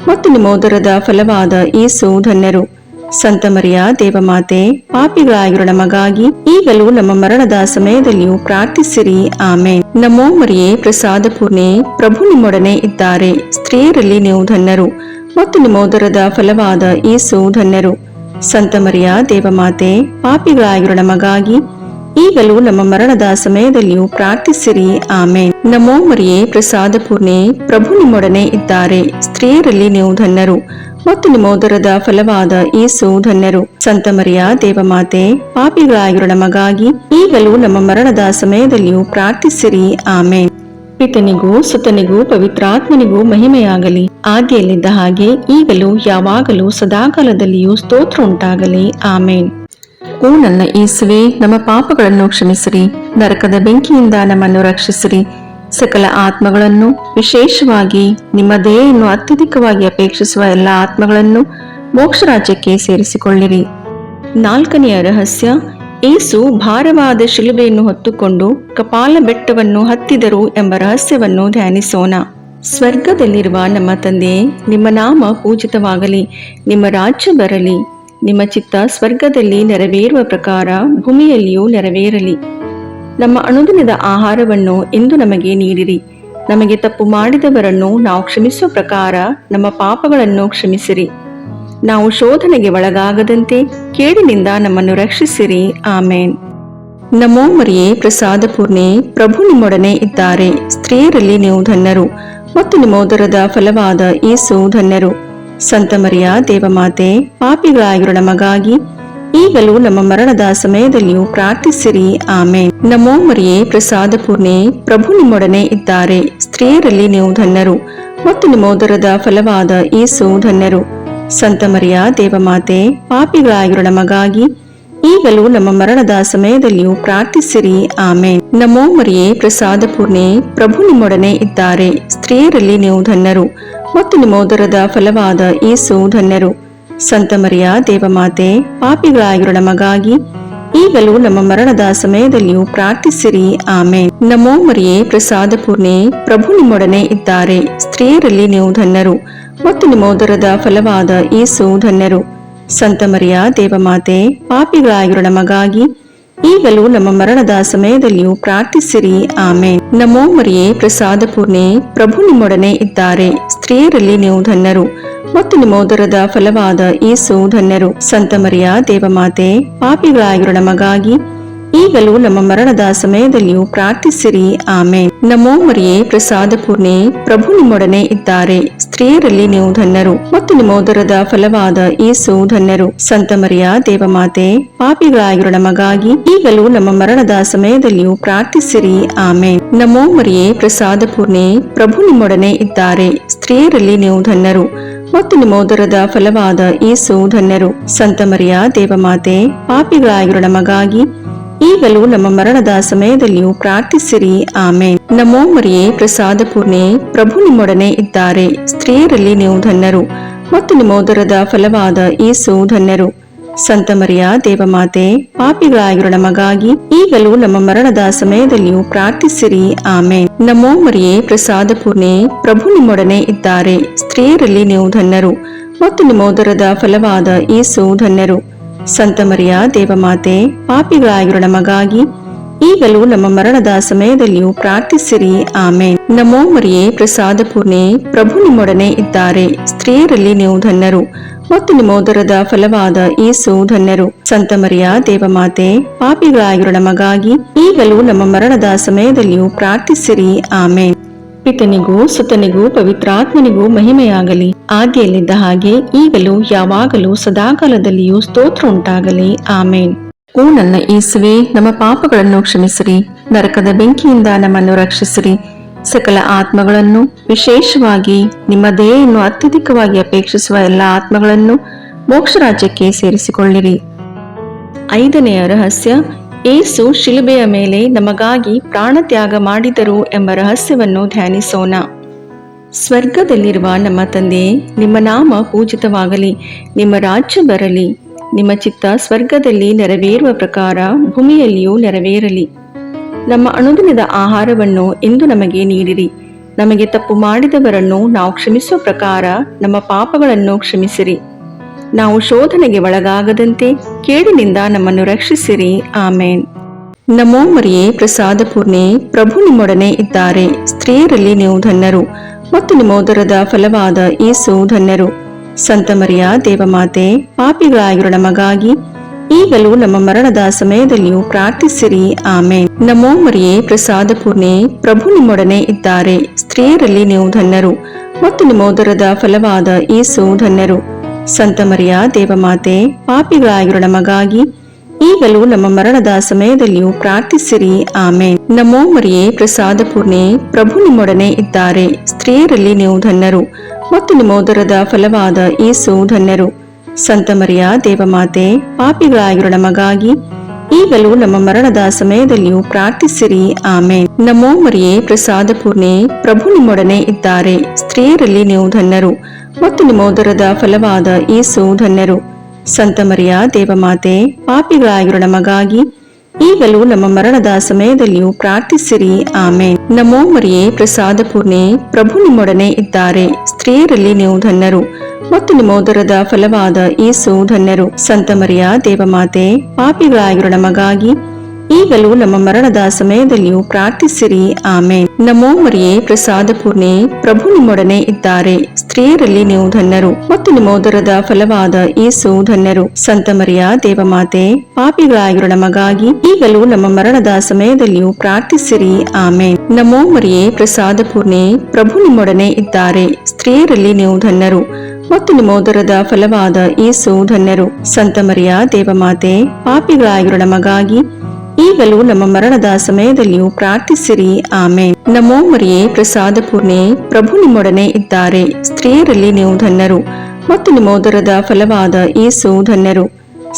ಮತ್ತು ನಿಮ್ಮ ಉದರದ ಫಲವಾದ ಯೇಸು ಧನ್ಯರು. ಸಂತ ಮರಿಯ ದೇವಮಾತೆ, ಪಾಪಿಗಳಾಗಿರೋ ನಮಗಾಗಿ ಈಗಲೂ ನಮ್ಮ ಮರಣದ ಸಮಯದಲ್ಲಿಯೂ ಪ್ರಾರ್ಥಿಸಿರಿ. ಆಮೇನ್. ನಮೋ ಮರಿಯೇ, ಪ್ರಸಾದ ಪೂರ್ಣೆ, ಪ್ರಭು ನಿಮ್ಮೊಡನೆ ಇದ್ದಾರೆ. ಸ್ತ್ರೀಯರಲ್ಲಿ ನೀವು ಧನ್ಯರು ಮತ್ತು ನಿಮ್ಮ ಉದರದ ಫಲವಾದ ಯೇಸು ಧನ್ಯರು. ಸಂತ ಮರಿಯ ದೇವಮಾತೆ, ಪಾಪಿಗಳಾಗಿರೋ ನಮಗಾಗಿ ಈಗಲೂ ನಮ್ಮ ಮರಣದ ಸಮಯದಲ್ಲಿಯೂ ಪ್ರಾರ್ಥಿಸಿರಿ. ಆಮೇನ್. ನಮೋ ಮರಿಯೇ, ಪ್ರಸಾದ ಪೂರ್ಣೆ, ಪ್ರಭು ನಿಮ್ಮೊಡನೆ ಇದ್ದಾರೆ. ಸ್ತ್ರೀಯರಲ್ಲಿ ನೀವು ಧನ್ಯರು ಮತ್ತು ನಿಮ್ಮ ಉದರದ ಫಲವಾದ ಯೇಸು ಧನ್ಯರು. ಸಂತ ಮರಿಯ ದೇವಮಾತೆ, ಪಾಪಿಗಳಾಗಿರೋ ನಮಗಾಗಿ ಈಗಲೂ ನಮ್ಮ ಮರಣದ ಸಮಯದಲ್ಲಿಯೂ ಪ್ರಾರ್ಥಿಸಿರಿ. ಆಮೇನ್. ಪಿತನಿಗೂ ಸುತನಿಗೂ ಪವಿತ್ರಾತ್ಮನಿಗೂ ಮಹಿಮೆಯಾಗಲಿ, ಆದಿಯಲ್ಲಿದ್ದ ಹಾಗೆ ಈಗಲೂ ಯಾವಾಗಲೂ ಸದಾಕಾಲದಲ್ಲಿಯೂ ಸ್ತೋತ್ರ ಉಂಟಾಗಲಿ. ಆಮೇನ್. ಓ ನನ್ನ ಯೇಸುವೆ, ನಮ್ಮ ಪಾಪಗಳನ್ನು ಕ್ಷಮಿಸಿರಿ, ನರಕದ ಬೆಂಕಿಯಿಂದ ನಮ್ಮನ್ನು ರಕ್ಷಿಸಿರಿ, ಸಕಲ ಆತ್ಮಗಳನ್ನು, ವಿಶೇಷವಾಗಿ ನಿಮ್ಮ ದಯೆಯನ್ನು ಅತ್ಯಧಿಕವಾಗಿ ಅಪೇಕ್ಷಿಸುವ ಎಲ್ಲ ಆತ್ಮಗಳನ್ನು ಮೋಕ್ಷ ರಾಜ್ಯಕ್ಕೆ ಸೇರಿಸಿಕೊಳ್ಳಿರಿ. 4ನೆಯ ರಹಸ್ಯ, ಯೇಸು ಭಾರವಾದ ಶಿಲುಬೆಯನ್ನು ಹೊತ್ತುಕೊಂಡು ಕಪಾಲ ಬೆಟ್ಟವನ್ನು ಹತ್ತಿದರು ಎಂಬ ರಹಸ್ಯವನ್ನು ಧ್ಯಾನಿಸೋಣ. ಸ್ವರ್ಗದಲ್ಲಿರುವ ನಮ್ಮ ತಂದೆಯೇ, ನಿಮ್ಮ ನಾಮ ಪೂಜಿತವಾಗಲಿ, ನಿಮ್ಮ ರಾಜ್ಯ ಬರಲಿ, ನಿಮ್ಮ ಚಿತ್ತ ಸ್ವರ್ಗದಲ್ಲಿ ನೆರವೇರುವ ಪ್ರಕಾರ ಭೂಮಿಯಲ್ಲಿಯೂ ನೆರವೇರಲಿ. ನಮ್ಮ ಅನುದಿನದ ಆಹಾರವನ್ನು ಇಂದು ನಮಗೆ ನೀಡಿರಿ. ನಮಗೆ ತಪ್ಪು ಮಾಡಿದವರನ್ನು ನಾವು ಕ್ಷಮಿಸುವ ಪ್ರಕಾರ ನಮ್ಮ ಪಾಪಗಳನ್ನು ಕ್ಷಮಿಸಿರಿ. ನಾವು ಶೋಧನೆಗೆ ಒಳಗಾಗದಂತೆ ಕೇಡಿನಿಂದ ನಮ್ಮನ್ನು ರಕ್ಷಿಸಿರಿ. ಆಮೇನ್. ನಮೋ ಮರಿಯೇ, ಪ್ರಸಾದ ಪೂರ್ಣೆ, ಪ್ರಭು ನಿಮ್ಮೊಡನೆ ಇದ್ದಾರೆ. ಸ್ತ್ರೀಯರಲ್ಲಿ ನೀವು ಧನ್ಯರು ಮತ್ತು ನಿಮ್ಮ ಉದರದ ಫಲವಾದ ಯೇಸು ಧನ್ಯರು. ಸಂತ ಮರಿಯ ದೇವಮಾತೆ, ಪಾಪಿಗಳಾಗಿರೋ ನಮಗಾಗಿ ಈಗಲೂ ನಮ್ಮ ಮರಣದ ಸಮಯದಲ್ಲಿಯೂ ಪ್ರಾರ್ಥಿಸಿರಿ. ಆಮೇನ್. ನಮೋ ಮರಿಯೇ, ಪ್ರಸಾದ ಪೂರ್ಣೆ, ಪ್ರಭು ನಿಮ್ಮೊಡನೆ ಇದ್ದಾರೆ. ಸ್ತ್ರೀಯರಲ್ಲಿ ನೀವು ಧನ್ಯರು ಮತ್ತು ನಿಮ್ಮ ಉದರದ ಫಲವಾದ ಯೇಸು ಧನ್ಯರು. ಸಂತ ಮರಿಯ ದೇವಮಾತೆ, ಪಾಪಿಗಳಾಗಿರೋ ನಮಗಾಗಿ ಈಗಲೂ ನಮ್ಮ ಮರಣದ ಸಮಯದಲ್ಲಿಯೂ ಪ್ರಾರ್ಥಿಸಿರಿ. ಆಮೇನ್. ನಮೋ ಮರಿಯೇ, ಪ್ರಸಾದ ಪೂರ್ಣೆ, ಪ್ರಭು ನಿಮ್ಮೊಡನೆ ಇದ್ದಾರೆ. ಸ್ತ್ರೀಯರಲ್ಲಿ ನೀವು ಧನ್ಯರು ಮತ್ತು ನಿಮ್ಮ ಉದರದ ಫಲವಾದ ಯೇಸು ಧನ್ಯರು. ಸಂತ ಮರಿಯ ದೇವಮಾತೆ, ಪಾಪಿಗಳಾಗಿರೋ ನಮಗಾಗಿ ಈಗಲೂ ನಮ್ಮ ಮರಣದ ಸಮಯದಲ್ಲಿಯೂ ಪ್ರಾರ್ಥಿಸಿರಿ. ಆಮೇನ್. ನಮೋ ಮರಿಯೇ, ಪ್ರಸಾದ ಪೂರ್ಣೆ, ಪ್ರಭು ನಿಮ್ಮೊಡನೆ ಇದ್ದಾರೆ. ಸ್ತ್ರೀಯರಲ್ಲಿ ನೀವು ಧನ್ಯರು ಮತ್ತು ನಿಮ್ಮ ಉದರದ ಫಲವಾದ ಯೇಸು ಧನ್ಯರು. ಸಂತ ಮರಿಯ ದೇವಮಾತೆ, ಪಾಪಿಗಳಾಗಿರೋ ನಮಗಾಗಿ ಈಗಲೂ ನಮ್ಮ ಮರಣದ ಸಮಯದಲ್ಲಿಯೂ ಪ್ರಾರ್ಥಿಸಿರಿ. ಆಮೇನ್. ನಮೋ ಮರಿಯೇ, ಪ್ರಸಾದ ಪೂರ್ಣೆ, ಪ್ರಭು ನಿಮ್ಮೊಡನೆ ಇದ್ದಾರೆ. ಸ್ತ್ರೀಯರಲ್ಲಿ ನೀವು ಧನ್ಯರು ಮತ್ತು ನಿಮ್ಮ ಉದರದ ಫಲವಾದ ಯೇಸು ಧನ್ಯರು. ಸಂತ ಮರಿಯ ದೇವಮಾತೆ, ಪಾಪಿಗಳಾಗಿರೋ ನಮಗಾಗಿ ಈಗಲೂ ನಮ್ಮ ಮರಣದ ಸಮಯದಲ್ಲಿಯೂ ಪ್ರಾರ್ಥಿಸಿರಿ. ಆಮೇನ್. ನಮೋ ಮರಿಯೇ, ಪ್ರಸಾದ ಪೂರ್ಣೆ, ಪ್ರಭು ನಿಮ್ಮೊಡನೆ ಇದ್ದಾರೆ. ಸ್ತ್ರೀಯರಲ್ಲಿ ನೀವು ಧನ್ಯರು ಮತ್ತು ನಿಮ್ಮ ಉದರದ ಫಲವಾದ ಯೇಸು ಧನ್ಯರು. ಸಂತ ಮರಿಯ ದೇವಮಾತೆ, ಪಾಪಿಗಳಾಗಿರೋ ನಮಗಾಗಿ ಈಗಲೂ ನಮ್ಮ ಮರಣದ ಸಮಯದಲ್ಲಿಯೂ ಪ್ರಾರ್ಥಿಸಿರಿ. ಆಮೇನ್. ನಮೋ ಮರಿಯೇ, ಪ್ರಸಾದ ಪೂರ್ಣೆ, ಪ್ರಭು ನಿಮ್ಮೊಡನೆ ಇದ್ದಾರೆ. ಸ್ತ್ರೀಯರಲ್ಲಿ ನೀವು ಧನ್ಯರು ಮತ್ತು ನಿಮ್ಮ ಉದರದ ಫಲವಾದ ಯೇಸು ಧನ್ಯರು. ಸಂತ ಮರಿಯ ದೇವಮಾತೆ, ಪಾಪಿಗಳಾಗಿರೋ ನಮಗಾಗಿ ಈಗಲೂ ನಮ್ಮ ಮರಣದ ಸಮಯದಲ್ಲಿಯೂ ಪ್ರಾರ್ಥಿಸಿರಿ. ಆಮೇನ್. ನಮೋ ಮರಿಯೇ, ಪ್ರಸಾದ ಪೂರ್ಣೆ, ಪ್ರಭು ನಿಮ್ಮೊಡನೆ ಇದ್ದಾರೆ. ಸ್ತ್ರೀಯರಲ್ಲಿ ನೀವು ಧನ್ಯರು ಮತ್ತು ನಿಮ್ಮ ಉದರದ ಫಲವಾದ ಯೇಸು ಧನ್ಯರು. ಸಂತ ಮರಿಯ ದೇವಮಾತೆ, ಪಾಪಿಗಳಾಗಿರೋ ನಮಗಾಗಿ ಈಗಲೂ ನಮ್ಮ ಮರಣದ ಸಮಯದಲ್ಲಿಯೂ ಪ್ರಾರ್ಥಿಸಿರಿ. ಆಮೇನ್. ನಮೋ ಮರಿಯೇ, ಪ್ರಸಾದ ಪೂರ್ಣೆ, ಪ್ರಭು ನಿಮ್ಮೊಡನೆ ಇದ್ದಾರೆ. ಸ್ತ್ರೀಯರಲ್ಲಿ ನೀವು ಧನ್ಯರು ಮತ್ತು ನಿಮ್ಮ ಉದರದ ಫಲವಾದ ಯೇಸು ಧನ್ಯರು. ಸಂತ ಮರಿಯ ದೇವಮಾತೆ, ಪಾಪಿಗಳಾಗಿರೋ ನಮಗಾಗಿ ಈಗಲೂ ನಮ್ಮ ಮರಣದ ಸಮಯದಲ್ಲಿಯೂ ಪ್ರಾರ್ಥಿಸಿರಿ. ಆಮೇನ್. ನಮೋ ಮರಿಯೇ, ಪ್ರಸಾದ ಪೂರ್ಣೆ, ಪ್ರಭು ನಿಮ್ಮೊಡನೆ ಇದ್ದಾರೆ. ಸ್ತ್ರೀಯರಲ್ಲಿ ನೀವು ಧನ್ಯರು ಮತ್ತು ನಿಮ್ಮ ಉದರದ ಫಲವಾದ ಯೇಸು ಧನ್ಯರು. ಸಂತ ಮರಿಯ ದೇವಮಾತೆ, ಪಾಪಿಗಳಾಗಿರೋ ನಮಗಾಗಿ ಈಗಲೂ ನಮ್ಮ ಮರಣದ ಸಮಯದಲ್ಲಿಯೂ ಪ್ರಾರ್ಥಿಸಿರಿ. ಆಮೇನ್. ಪಿತನಿಗೂ ಸುತನಿಗೂ ಪವಿತ್ರಾತ್ಮನಿಗೂ ಮಹಿಮೆಯಾಗಲಿ, ಆದಿಯಲ್ಲಿದ್ದ ಹಾಗೆ ಈಗಲೂ ಯಾವಾಗಲೂ ಸದಾಕಾಲದಲ್ಲಿಯೂ ಸ್ತೋತ್ರ ಉಂಟಾಗಲಿ. ಆಮೇನ್. ಓ ನನ್ನ ಯೇಸುವೆ, ನಮ್ಮ ಪಾಪಗಳನ್ನು ಕ್ಷಮಿಸಿರಿ, ನರಕದ ಬೆಂಕಿಯಿಂದ ನಮ್ಮನ್ನು ರಕ್ಷಿಸಿರಿ, ಸಕಲ ಆತ್ಮಗಳನ್ನು, ವಿಶೇಷವಾಗಿ ನಿಮ್ಮ ದಯೆಯನ್ನು ಅತ್ಯಧಿಕವಾಗಿ ಅಪೇಕ್ಷಿಸುವ ಎಲ್ಲ ಆತ್ಮಗಳನ್ನು ಮೋಕ್ಷ ರಾಜ್ಯಕ್ಕೆ ಸೇರಿಸಿಕೊಳ್ಳಿರಿ. 5ನೆಯ ರಹಸ್ಯ, ಯೇಸು ಶಿಲುಬೆಯ ಮೇಲೆ ನಮಗಾಗಿ ಪ್ರಾಣತ್ಯಾಗ ಮಾಡಿದರು ಎಂಬ ರಹಸ್ಯವನ್ನು ಧ್ಯಾನಿಸೋಣ. ಸ್ವರ್ಗದಲ್ಲಿರುವ ನಮ್ಮ ತಂದೆಯೇ, ನಿಮ್ಮ ನಾಮ ಪೂಜಿತವಾಗಲಿ, ನಿಮ್ಮ ರಾಜ್ಯ ಬರಲಿ, ನಿಮ್ಮ ಚಿತ್ತ ಸ್ವರ್ಗದಲ್ಲಿ ನೆರವೇರುವ ಪ್ರಕಾರ ಭೂಮಿಯಲ್ಲಿಯೂ ನೆರವೇರಲಿ. ನಮ್ಮ ಅನುದಿನದ ಆಹಾರವನ್ನು ಇಂದು ನಮಗೆ ನೀಡಿರಿ. ನಮಗೆ ತಪ್ಪು ಮಾಡಿದವರನ್ನು ನಾವು ಕ್ಷಮಿಸುವ ಪ್ರಕಾರ ನಮ್ಮ ಪಾಪಗಳನ್ನು ಕ್ಷಮಿಸಿರಿ. ನಾವು ಶೋಧನೆಗೆ ಒಳಗಾಗದಂತೆ ಕೇಡಿನಿಂದ ನಮ್ಮನ್ನು ರಕ್ಷಿಸಿರಿ. ಆಮೇನ್. ನಮೋ ಮರಿಯೇ, ಪ್ರಸಾದ ಪೂರ್ಣೆ, ಪ್ರಭು ನಿಮ್ಮೊಡನೆ ಇದ್ದಾರೆ. ಸ್ತ್ರೀಯರಲ್ಲಿ ನೀವು ಧನ್ಯರು ಮತ್ತು ನಿಮ್ಮ ಉದರದ ಫಲವಾದ ಯೇಸು ಧನ್ಯರು. ಸಂತ ಮರಿಯ ದೇವಮಾತೆ, ಪಾಪಿಗಳಾಗಿರೋ ನಮಗಾಗಿ ಈಗಲೂ ನಮ್ಮ ಮರಣದ ಸಮಯದಲ್ಲಿಯೂ ಪ್ರಾರ್ಥಿಸಿರಿ. ಆಮೇನ್. ನಮೋ ಮರಿಯೇ, ಪ್ರಸಾದ ಪೂರ್ಣೆ, ಪ್ರಭು ನಿಮ್ಮೊಡನೆ ಇದ್ದಾರೆ. ಸ್ತ್ರೀಯರಲ್ಲಿ ನೀವು ಧನ್ಯರು ಮತ್ತು ನಿಮ್ಮ ಉದರದ ಫಲವಾದ ಯೇಸು ಧನ್ಯರು. ಸಂತ ಮರಿಯ ದೇವಮಾತೆ, ಪಾಪಿಗಳಾಗಿರೋ ನಮಗಾಗಿ ಈಗಲೂ ನಮ್ಮ ಮರಣದ ಸಮಯದಲ್ಲಿಯೂ ಪ್ರಾರ್ಥಿಸಿರಿ. ಆಮೇನ್. ನಮೋ ಮರಿಯೇ, ಪ್ರಸಾದ ಪೂರ್ಣೆ, ಪ್ರಭು ನಿಮ್ಮೊಡನೆ ಇದ್ದಾರೆ. ಸ್ತ್ರೀಯರಲ್ಲಿ ನೀವು ಧನ್ಯರು ಮತ್ತು ನಿಮ್ಮ ಉದರದ ಫಲವಾದ ಯೇಸು ಧನ್ಯರು. ಸಂತ ಮರಿಯ ದೇವಮಾತೆ, ಪಾಪಿಗಳಾಗಿರೋ ನಮಗಾಗಿ ಈಗಲೂ ನಮ್ಮ ಮರಣದ ಸಮಯದಲ್ಲಿಯೂ ಪ್ರಾರ್ಥಿಸಿರಿ. ಆಮೇನ್. ನಮೋ ಮರಿಯೇ, ಪ್ರಸಾದ ಪೂರ್ಣೆ, ಪ್ರಭು ನಿಮ್ಮೊಡನೆ ಇದ್ದಾರೆ. ಸ್ತ್ರೀಯರಲ್ಲಿ ನೀವು ಧನ್ಯರು ಮತ್ತು ನಿಮ್ಮ ಉದರದ ಫಲವಾದ ಯೇಸು ಧನ್ಯರು. ಸಂತ ಮರಿಯ ದೇವಮಾತೆ, ಪಾಪಿಗಳಾಗಿರೋ ನಮಗಾಗಿ ಈಗಲೂ ನಮ್ಮ ಮರಣದ ಸಮಯದಲ್ಲಿಯೂ ಪ್ರಾರ್ಥಿಸಿರಿ. ಆಮೇನ್. ನಮೋ ಮರಿಯೇ, ಪ್ರಸಾದ ಪೂರ್ಣೆ, ಪ್ರಭು ನಿಮ್ಮೊಡನೆ ಇದ್ದಾರೆ. ಸ್ತ್ರೀಯರಲ್ಲಿ ನೀವು ಧನ್ಯರು ಮತ್ತು ನಿಮ್ಮ ಉದರದ ಫಲವಾದ ಯೇಸು ಧನ್ಯರು. ಸಂತ ಮರಿಯ ದೇವಮಾತೆ, ಪಾಪಿಗಳಾಗಿರೋ ನಮಗಾಗಿ ಈಗಲೂ ನಮ್ಮ ಮರಣದ ಸಮಯದಲ್ಲಿಯೂ ಪ್ರಾರ್ಥಿಸಿರಿ. ಆಮೇನ್. ನಮೋ ಮರಿಯೇ, ಪ್ರಸಾದ ಪೂರ್ಣೆ, ಪ್ರಭು ನಿಮ್ಮೊಡನೆ ಇದ್ದಾರೆ. ಸ್ತ್ರೀಯರಲ್ಲಿ ನೀವು ಧನ್ಯರು ಮತ್ತು ನಿಮ್ಮ ಉದರದ ಫಲವಾದ ಯೇಸು ಧನ್ಯರು. ಸಂತ ಮರಿಯ ದೇವಮಾತೆ, ಪಾಪಿಗಳಾಗಿರೋ ನಮಗಾಗಿ ಈಗಲೂ ನಮ್ಮ ಮರಣದ ಸಮಯದಲ್ಲಿಯೂ ಪ್ರಾರ್ಥಿಸಿರಿ. ಆಮೇನ್. ನಮೋ ಮರಿಯೇ, ಪ್ರಸಾದ ಪೂರ್ಣೆ, ಪ್ರಭು ನಿಮ್ಮೊಡನೆ ಇದ್ದಾರೆ. ಸ್ತ್ರೀಯರಲ್ಲಿ ನೀವು ಧನ್ಯರು ಮತ್ತು ನಿಮ್ಮ ಉದರದ ಫಲವಾದ ಯೇಸು ಧನ್ಯರು. ಸಂತ ಮರಿಯ ದೇವಮಾತೆ, ಪಾಪಿಗಳಾಗಿರೋ ನಮಗಾಗಿ ಈಗಲೂ ನಮ್ಮ ಮರಣದ ಸಮಯದಲ್ಲಿಯೂ ಪ್ರಾರ್ಥಿಸಿರಿ. ಆಮೇನ್. ನಮೋ ಮರಿಯೇ, ಪ್ರಸಾದ ಪೂರ್ಣೆ, ಪ್ರಭು ನಿಮ್ಮೊಡನೆ ಇದ್ದಾರೆ. ಸ್ತ್ರೀಯರಲ್ಲಿ ನೀವು ಧನ್ಯರು ಮತ್ತು ನಿಮ್ಮ ಉದರದ ಫಲವಾದ ಯೇಸು ಧನ್ಯರು.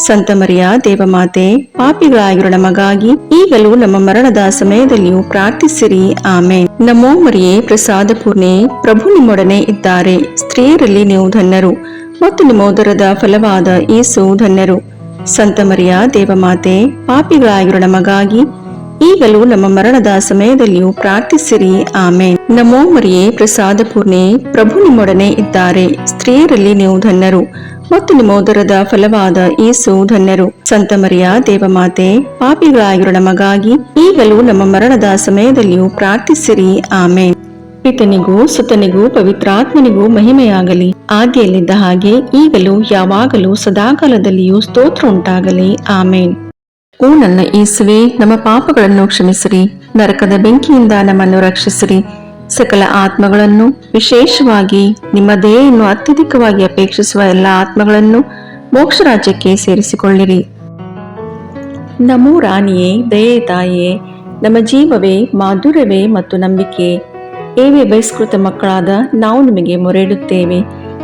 ಸಂತ ಮರಿಯ ದೇವಮಾತೆ, ಪಾಪಿಗಳಾಗಿರೋ ನಮಗಾಗಿ ಈಗಲೂ ನಮ್ಮ ಮರಣದ ಸಮಯದಲ್ಲಿಯೂ ಪ್ರಾರ್ಥಿಸಿರಿ. ಆಮೇನ್. ನಮೋ ಮರಿಯೇ, ಪ್ರಸಾದ ಪೂರ್ಣೆ, ಪ್ರಭು ನಿಮ್ಮೊಡನೆ ಇದ್ದಾರೆ. ಸ್ತ್ರೀಯರಲ್ಲಿ ನೀವು ಧನ್ಯರು ಮತ್ತು ನಿಮ್ಮ ಉದರದ ಫಲವಾದ ಯೇಸು ಧನ್ಯರು. ಸಂತ ಮರಿಯ ದೇವಮಾತೆ, ಪಾಪಿಗಳಾಗಿರೋ ನಮಗಾಗಿ ಈಗಲೂ ನಮ್ಮ ಮರಣದ ಸಮಯದಲ್ಲಿಯೂ ಪ್ರಾರ್ಥಿಸಿರಿ. ಆಮೇನ್. ನಮೋ ಮರಿಯೇ, ಪ್ರಸಾದ ಪೂರ್ಣೆ, ಪ್ರಭು ನಿಮ್ಮೊಡನೆ ಇದ್ದಾರೆ. ಸ್ತ್ರೀಯರಲ್ಲಿ ನೀವು ಧನ್ಯರು ಮತ್ತು ನಿಮ್ಮ ಉದರದ ಫಲವಾದ ಯೇಸು ಧನ್ಯರು. ಸಂತ ಮರಿಯ ದೇವಮಾತೆ, ಪಾಪಿಗಳಾಗಿರೋ ನಮಗಾಗಿ ಈಗಲೂ ನಮ್ಮ ಮರಣದ ಸಮಯದಲ್ಲಿಯೂ ಪ್ರಾರ್ಥಿಸಿರಿ. ಆಮೇನ್. ಪಿತನಿಗೂ ಸುತನಿಗೂ ಪವಿತ್ರಾತ್ಮನಿಗೂ ಮಹಿಮೆಯಾಗಲಿ, ಆದಿಯಲ್ಲಿದ್ದ ಹಾಗೆ ಈಗಲೂ ಯಾವಾಗಲೂ ಸದಾಕಾಲದಲ್ಲಿಯೂ ಸ್ತೋತ್ರ ಉಂಟಾಗಲಿ. ಆಮೇನ್. ಓ ನನ್ನ ಯೇಸುವೆ, ನಮ್ಮ ಪಾಪಗಳನ್ನು ಕ್ಷಮಿಸಿರಿ, ನರಕದ ಬೆಂಕಿಯಿಂದ ನಮ್ಮನ್ನು ರಕ್ಷಿಸಿರಿ, ಸಕಲ ಆತ್ಮಗಳನ್ನು, ವಿಶೇಷವಾಗಿ ನಿಮ್ಮ ದಯೆಯನ್ನು ಅತ್ಯಧಿಕವಾಗಿ ಅಪೇಕ್ಷಿಸುವ ಎಲ್ಲ ಆತ್ಮಗಳನ್ನು ಮೋಕ್ಷ ರಾಜ್ಯಕ್ಕೆ ಸೇರಿಸಿಕೊಳ್ಳಿರಿ. ನಮೋ ರಾಣಿಯೇ, ದಯೆ ತಾಯಿಯೇ, ನಮ್ಮ ಜೀವವೇ, ಮಾಧುರ್ಯವೇ ಮತ್ತು ನಂಬಿಕೆ, ಏವೇ ಬಹಿಷ್ಕೃತ ಮಕ್ಕಳಾದ ನಾವು ನಿಮಗೆ ಮೊರೆಯಿಡುತ್ತೇವೆ.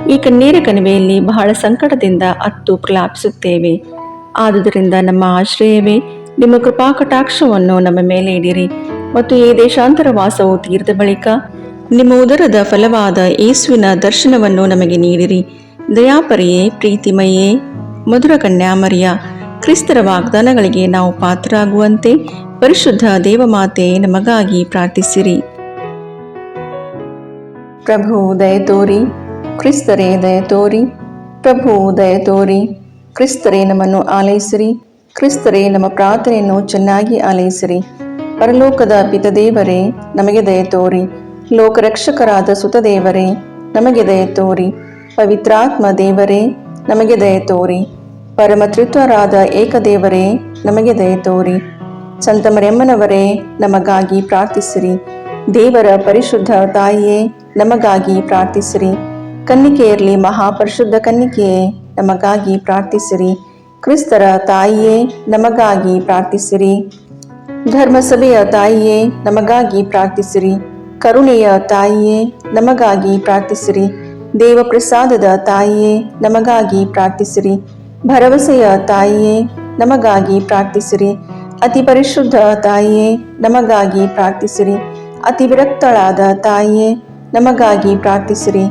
ಈ ಕಣ್ಣೀರ ಕಣಿವೆಯಲ್ಲಿ ಬಹಳ ಸಂಕಟದಿಂದ ಅತ್ತು ಪ್ರಲಾಪಿಸುತ್ತೇವೆ. ಆದುದರಿಂದ ನಮ್ಮ ಆಶ್ರಯವೇ, ನಿಮ್ಮ ಕೃಪಾ ಕಟಾಕ್ಷವನ್ನು ನಮ್ಮ ಮೇಲೆ ಇಡಿರಿ ಮತ್ತು ಈ ದೇಶಾಂತರ ವಾಸವು ತೀರಿದ ಬಳಿಕ ನಿಮ್ಮ ಉದರದ ಫಲವಾದ ಯೇಸುವಿನ ದರ್ಶನವನ್ನು ನಮಗೆ ನೀಡಿರಿ. ದಯಾಪರಿಯೇ, ಪ್ರೀತಿಮಯೇ, ಮಧುರ ಕನ್ಯಾಮರಿಯ, ಕ್ರಿಸ್ತರ ವಾಗ್ದಾನಗಳಿಗೆ ನಾವು ಪಾತ್ರರಾಗುವಂತೆ ಪರಿಶುದ್ಧ ದೇವಮಾತೆ ನಮಗಾಗಿ ಪ್ರಾರ್ಥಿಸಿರಿ. ಪ್ರಭು ದಯತೋರಿ, ಕ್ರಿಸ್ತರೇ ದಯತೋರಿ, ಪ್ರಭು ದಯತೋರಿ, ಕ್ರಿಸ್ತರೇ ನಮ್ಮನ್ನು ಆಲೈಸಿರಿ, ಕ್ರಿಸ್ತರೇ ನಮ್ಮ ಪ್ರಾರ್ಥನೆಯನ್ನು ಚೆನ್ನಾಗಿ ಆಲೈಸಿರಿ. ಪರಲೋಕದ ಪಿತದೇವರೇ, ನಮಗೆ ದಯತೋರಿ. ಲೋಕರಕ್ಷಕರಾದ ಸುತದೇವರೇ, ನಮಗೆ ದಯತೋರಿ. ಪವಿತ್ರಾತ್ಮ ದೇವರೇ, ನಮಗೆ ದಯತೋರಿ. ಪರಮತ್ರಿತ್ವರಾದ ಏಕದೇವರೇ, ನಮಗೆ ದಯತೋರಿ. ಸಂತ ಮರಿಯಮ್ಮನವರೇ, ನಮಗಾಗಿ ಪ್ರಾರ್ಥಿಸಿರಿ. ದೇವರ ಪರಿಶುದ್ಧ ತಾಯಿಯೇ, ನಮಗಾಗಿ ಪ್ರಾರ್ಥಿಸಿರಿ. ಕನ್ನಿಕೆಯರಲ್ಲಿ ಮಹಾಪರಿಶುದ್ಧ ಕನ್ನಿಕೆಯೇ, ನಮಗಾಗಿ ಪ್ರಾರ್ಥಿಸಿರಿ. ಕ್ರಿಸ್ತರ ತಾಯಿಯೇ, ನಮಗಾಗಿ ಪ್ರಾರ್ಥಿಸಿರಿ. ಧರ್ಮಸಭೆಯ ತಾಯಿಯೇ, ನಮಗಾಗಿ ಪ್ರಾರ್ಥಿಸಿರಿ. ಕರುಣೆಯ ತಾಯಿಯೇ, ನಮಗಾಗಿ ಪ್ರಾರ್ಥಿಸಿರಿ. ದೇವಪ್ರಸಾದದ ತಾಯಿಯೇ, ನಮಗಾಗಿ ಪ್ರಾರ್ಥಿಸಿರಿ. ಭರವಸೆಯ ತಾಯಿಯೇ, ನಮಗಾಗಿ ಪ್ರಾರ್ಥಿಸಿರಿ. ಅತಿ ಪರಿಶುದ್ಧ ತಾಯಿಯೇ, ನಮಗಾಗಿ ಪ್ರಾರ್ಥಿಸಿರಿ. ಅತಿ ವಿರಕ್ತಳಾದ ತಾಯಿಯೇ, ನಮಗಾಗಿ ಪ್ರಾರ್ಥಿಸಿರಿ.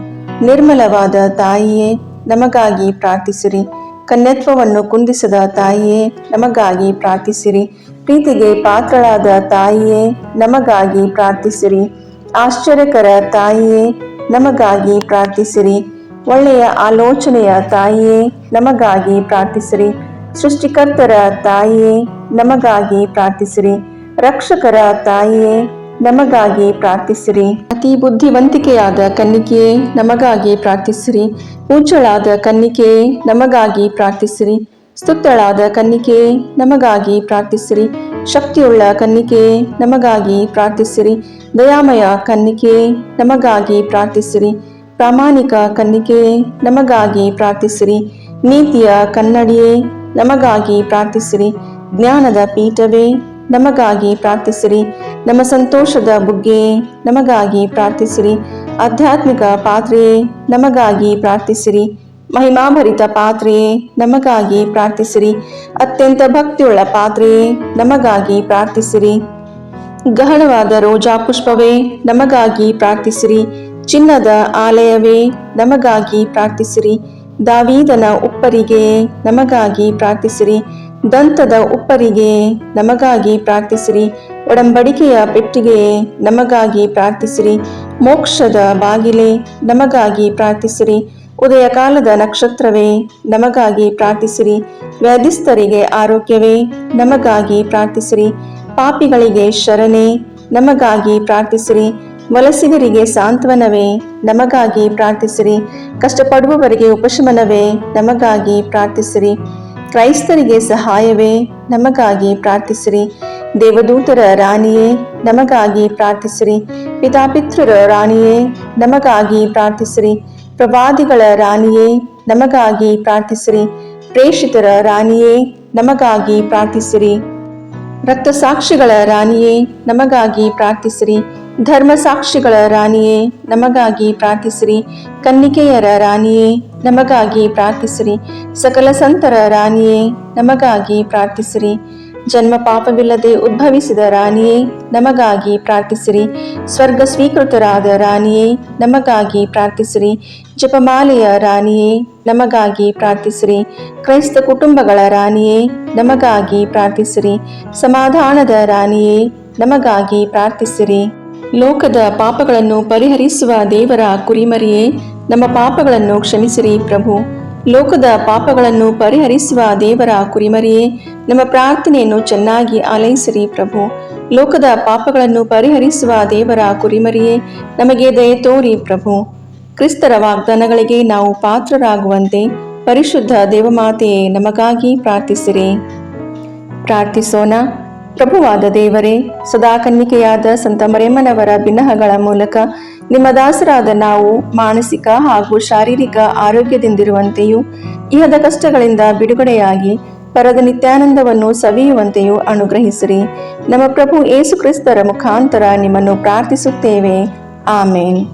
ನಿರ್ಮಲವಾದ ತಾಯಿಯೇ, ನಮಗಾಗಿ ಪ್ರಾರ್ಥಿಸಿರಿ. ಕನ್ಯತ್ವವನ್ನು ಕುಂದಿಸದ ತಾಯಿಯೇ, ನಮಗಾಗಿ ಪ್ರಾರ್ಥಿಸಿರಿ. ಪ್ರೀತಿಗೆ ಪಾತ್ರಳಾದ ತಾಯಿಯೇ, ನಮಗಾಗಿ ಪ್ರಾರ್ಥಿಸಿರಿ. ಆಶ್ಚರ್ಯಕರ ತಾಯಿಯೇ, ನಮಗಾಗಿ ಪ್ರಾರ್ಥಿಸಿರಿ. ಒಳ್ಳೆಯ ಆಲೋಚನೆಯ ತಾಯಿಯೇ, ನಮಗಾಗಿ ಪ್ರಾರ್ಥಿಸಿರಿ. ಸೃಷ್ಟಿಕರ್ತರ ತಾಯಿಯೇ, ನಮಗಾಗಿ ಪ್ರಾರ್ಥಿಸಿರಿ. ರಕ್ಷಕರ ತಾಯಿಯೇ, ನಮಗಾಗಿ ಪ್ರಾರ್ಥಿಸಿರಿ. ಅತಿ ಬುದ್ಧಿವಂತಿಕೆಯಾದ ಕನ್ನಿಕೆಯೇ, ನಮಗಾಗಿ ಪ್ರಾರ್ಥಿಸಿರಿ. ಪೂಜ್ಯಳಾದ ಕನ್ನಿಕೆಯೇ, ನಮಗಾಗಿ ಪ್ರಾರ್ಥಿಸಿರಿ. ಸ್ತುತ್ಯಳಾದ ಕನ್ನಿಕೆಯೇ, ನಮಗಾಗಿ ಪ್ರಾರ್ಥಿಸಿರಿ. ಶಕ್ತಿಯುಳ್ಳ ಕನ್ನಿಕೆಯೇ, ನಮಗಾಗಿ ಪ್ರಾರ್ಥಿಸಿರಿ. ದಯಾಮಯ ಕನ್ನಿಕೆಯೇ, ನಮಗಾಗಿ ಪ್ರಾರ್ಥಿಸಿರಿ. ಪ್ರಾಮಾಣಿಕ ಕನ್ನಿಕೆಯೇ, ನಮಗಾಗಿ ಪ್ರಾರ್ಥಿಸಿರಿ. ನೀತಿಯ ಕನ್ನಡಿಯೇ, ನಮಗಾಗಿ ಪ್ರಾರ್ಥಿಸಿರಿ. ಜ್ಞಾನದ ಪೀಠವೇ, ನಮಗಾಗಿ ಪ್ರಾರ್ಥಿಸಿರಿ. ನಮ್ಮ ಸಂತೋಷದ ಬುಗ್ಗೆಯೇ, ನಮಗಾಗಿ ಪ್ರಾರ್ಥಿಸಿರಿ. ಆಧ್ಯಾತ್ಮಿಕ ಪಾತ್ರೆಯೇ, ನಮಗಾಗಿ ಪ್ರಾರ್ಥಿಸಿರಿ. ಮಹಿಮಾಭರಿತ ಪಾತ್ರೆಯೇ, ನಮಗಾಗಿ ಪ್ರಾರ್ಥಿಸಿರಿ. ಅತ್ಯಂತ ಭಕ್ತಿಯುಳ್ಳ ಪಾತ್ರೆಯೇ, ನಮಗಾಗಿ ಪ್ರಾರ್ಥಿಸಿರಿ. ಗಹನವಾದ ರೋಜಾ ಪುಷ್ಪವೇ, ನಮಗಾಗಿ ಪ್ರಾರ್ಥಿಸಿರಿ. ಚಿನ್ನದ ಆಲಯವೇ, ನಮಗಾಗಿ ಪ್ರಾರ್ಥಿಸಿರಿ. ದಾವೀದನ ಉಪ್ಪರಿಗೆಯೇ, ನಮಗಾಗಿ ಪ್ರಾರ್ಥಿಸಿರಿ. ದಂತದ ಉಪ್ಪರಿಗೆಯೇ, ನಮಗಾಗಿ ಪ್ರಾರ್ಥಿಸಿರಿ. ಒಡಂಬಡಿಕೆಯ ಪೆಟ್ಟಿಗೆಯೇ, ನಮಗಾಗಿ ಪ್ರಾರ್ಥಿಸಿರಿ. ಮೋಕ್ಷದ ಬಾಗಿಲೇ, ನಮಗಾಗಿ ಪ್ರಾರ್ಥಿಸಿರಿ. ಉದಯ ಕಾಲದ ನಕ್ಷತ್ರವೇ, ನಮಗಾಗಿ ಪ್ರಾರ್ಥಿಸಿರಿ. ವ್ಯಾಧಿಸ್ಥರಿಗೆ ಆರೋಗ್ಯವೇ, ನಮಗಾಗಿ ಪ್ರಾರ್ಥಿಸಿರಿ. ಪಾಪಿಗಳಿಗೆ ಶರಣೆ, ನಮಗಾಗಿ ಪ್ರಾರ್ಥಿಸಿರಿ. ವಲಸಿಗರಿಗೆ ಸಾಂತ್ವನವೇ, ನಮಗಾಗಿ ಪ್ರಾರ್ಥಿಸಿರಿ. ಕಷ್ಟಪಡುವವರಿಗೆ ಉಪಶಮನವೇ, ನಮಗಾಗಿ ಪ್ರಾರ್ಥಿಸಿರಿ. ಕ್ರೈಸ್ತರಿಗೆ ಸಹಾಯವೇ, ನಮಗಾಗಿ ಪ್ರಾರ್ಥಿಸಿರಿ. ದೇವದೂತರ ರಾಣಿಯೇ, ನಮಗಾಗಿ ಪ್ರಾರ್ಥಿಸಿರಿ. ಪಿತಾಪಿತೃರ ರಾಣಿಯೇ, ನಮಗಾಗಿ ಪ್ರಾರ್ಥಿಸಿರಿ. ಪ್ರವಾದಿಗಳ ರಾಣಿಯೇ, ನಮಗಾಗಿ ಪ್ರಾರ್ಥಿಸಿರಿ. ಪ್ರೇಷಿತರ ರಾಣಿಯೇ, ನಮಗಾಗಿ ಪ್ರಾರ್ಥಿಸಿರಿ. ರಕ್ತಸಾಕ್ಷಿಗಳ ರಾಣಿಯೇ, ನಮಗಾಗಿ ಪ್ರಾರ್ಥಿಸಿರಿ. ಧರ್ಮಸಾಕ್ಷಿಗಳ ರಾಣಿಯೇ, ನಮಗಾಗಿ ಪ್ರಾರ್ಥಿಸಿರಿ. ಕನ್ನಿಕೆಯರ ರಾಣಿಯೇ, ನಮಗಾಗಿ ಪ್ರಾರ್ಥಿಸಿರಿ. ಸಕಲ ಸಂತರ ರಾಣಿಯೇ, ನಮಗಾಗಿ ಪ್ರಾರ್ಥಿಸಿರಿ. ಜನ್ಮ ಪಾಪವಿಲ್ಲದೆ ಉದ್ಭವಿಸಿದ ರಾಣಿಯೇ, ನಮಗಾಗಿ ಪ್ರಾರ್ಥಿಸಿರಿ. ಸ್ವರ್ಗ ಸ್ವೀಕೃತರಾದ ರಾಣಿಯೇ, ನಮಗಾಗಿ ಪ್ರಾರ್ಥಿಸಿರಿ. ಜಪಮಾಲೆಯ ರಾಣಿಯೇ, ನಮಗಾಗಿ ಪ್ರಾರ್ಥಿಸಿರಿ. ಕ್ರೈಸ್ತ ಕುಟುಂಬಗಳ ರಾಣಿಯೇ, ನಮಗಾಗಿ ಪ್ರಾರ್ಥಿಸಿರಿ. ಸಮಾಧಾನದ ರಾಣಿಯೇ, ನಮಗಾಗಿ ಪ್ರಾರ್ಥಿಸಿರಿ. ಲೋಕದ ಪಾಪಗಳನ್ನು ಪರಿಹರಿಸುವ ದೇವರ ಕುರಿಮರಿಯೇ, ನಮ್ಮ ಪಾಪಗಳನ್ನು ಕ್ಷಮಿಸಿರಿ ಪ್ರಭು. ಲೋಕದ ಪಾಪಗಳನ್ನು ಪರಿಹರಿಸುವ ದೇವರ ಕುರಿಮರಿಯೇ, ನಮ್ಮ ಪ್ರಾರ್ಥನೆಯನ್ನು ಚೆನ್ನಾಗಿ ಆಲೈಸಿರಿ ಪ್ರಭು. ಲೋಕದ ಪಾಪಗಳನ್ನು ಪರಿಹರಿಸುವ ದೇವರ ಕುರಿಮರಿಯೇ, ನಮಗೆ ದಯೆ ತೋರಿ ಪ್ರಭು. ಕ್ರಿಸ್ತರ ವಾಗ್ದಾನಗಳಿಗೆ ನಾವು ಪಾತ್ರರಾಗುವಂತೆ ಪರಿಶುದ್ಧ ದೇವಮಾತೆಯೇ, ನಮಗಾಗಿ ಪ್ರಾರ್ಥಿಸಿರಿ. ಪ್ರಾರ್ಥಿಸೋಣ. ಪ್ರಭುವಾದ ದೇವರೇ, ಸದಾ ಕನ್ನಿಕೆಯಾದ ಸಂತ ಮರಿಯಮ್ಮನವರ ಬಿನ್ನಹಗಳ ಮೂಲಕ ನಿಮ್ಮ ದಾಸರಾದ ನಾವು ಮಾನಸಿಕ ಹಾಗೂ ಶಾರೀರಿಕ ಆರೋಗ್ಯದಿಂದಿರುವಂತೆಯೂ ಇಹದ ಕಷ್ಟಗಳಿಂದ ಬಿಡುಗಡೆಯಾಗಿ ಪರದ ನಿತ್ಯಾನಂದವನ್ನು ಸವಿಯುವಂತೆಯೂ ಅನುಗ್ರಹಿಸಿರಿ. ನಮ್ಮ ಪ್ರಭು ಯೇಸು ಕ್ರಿಸ್ತರ ಮುಖಾಂತರ ನಿಮ್ಮನ್ನು ಪ್ರಾರ್ಥಿಸುತ್ತೇವೆ. ಆಮೇನ್.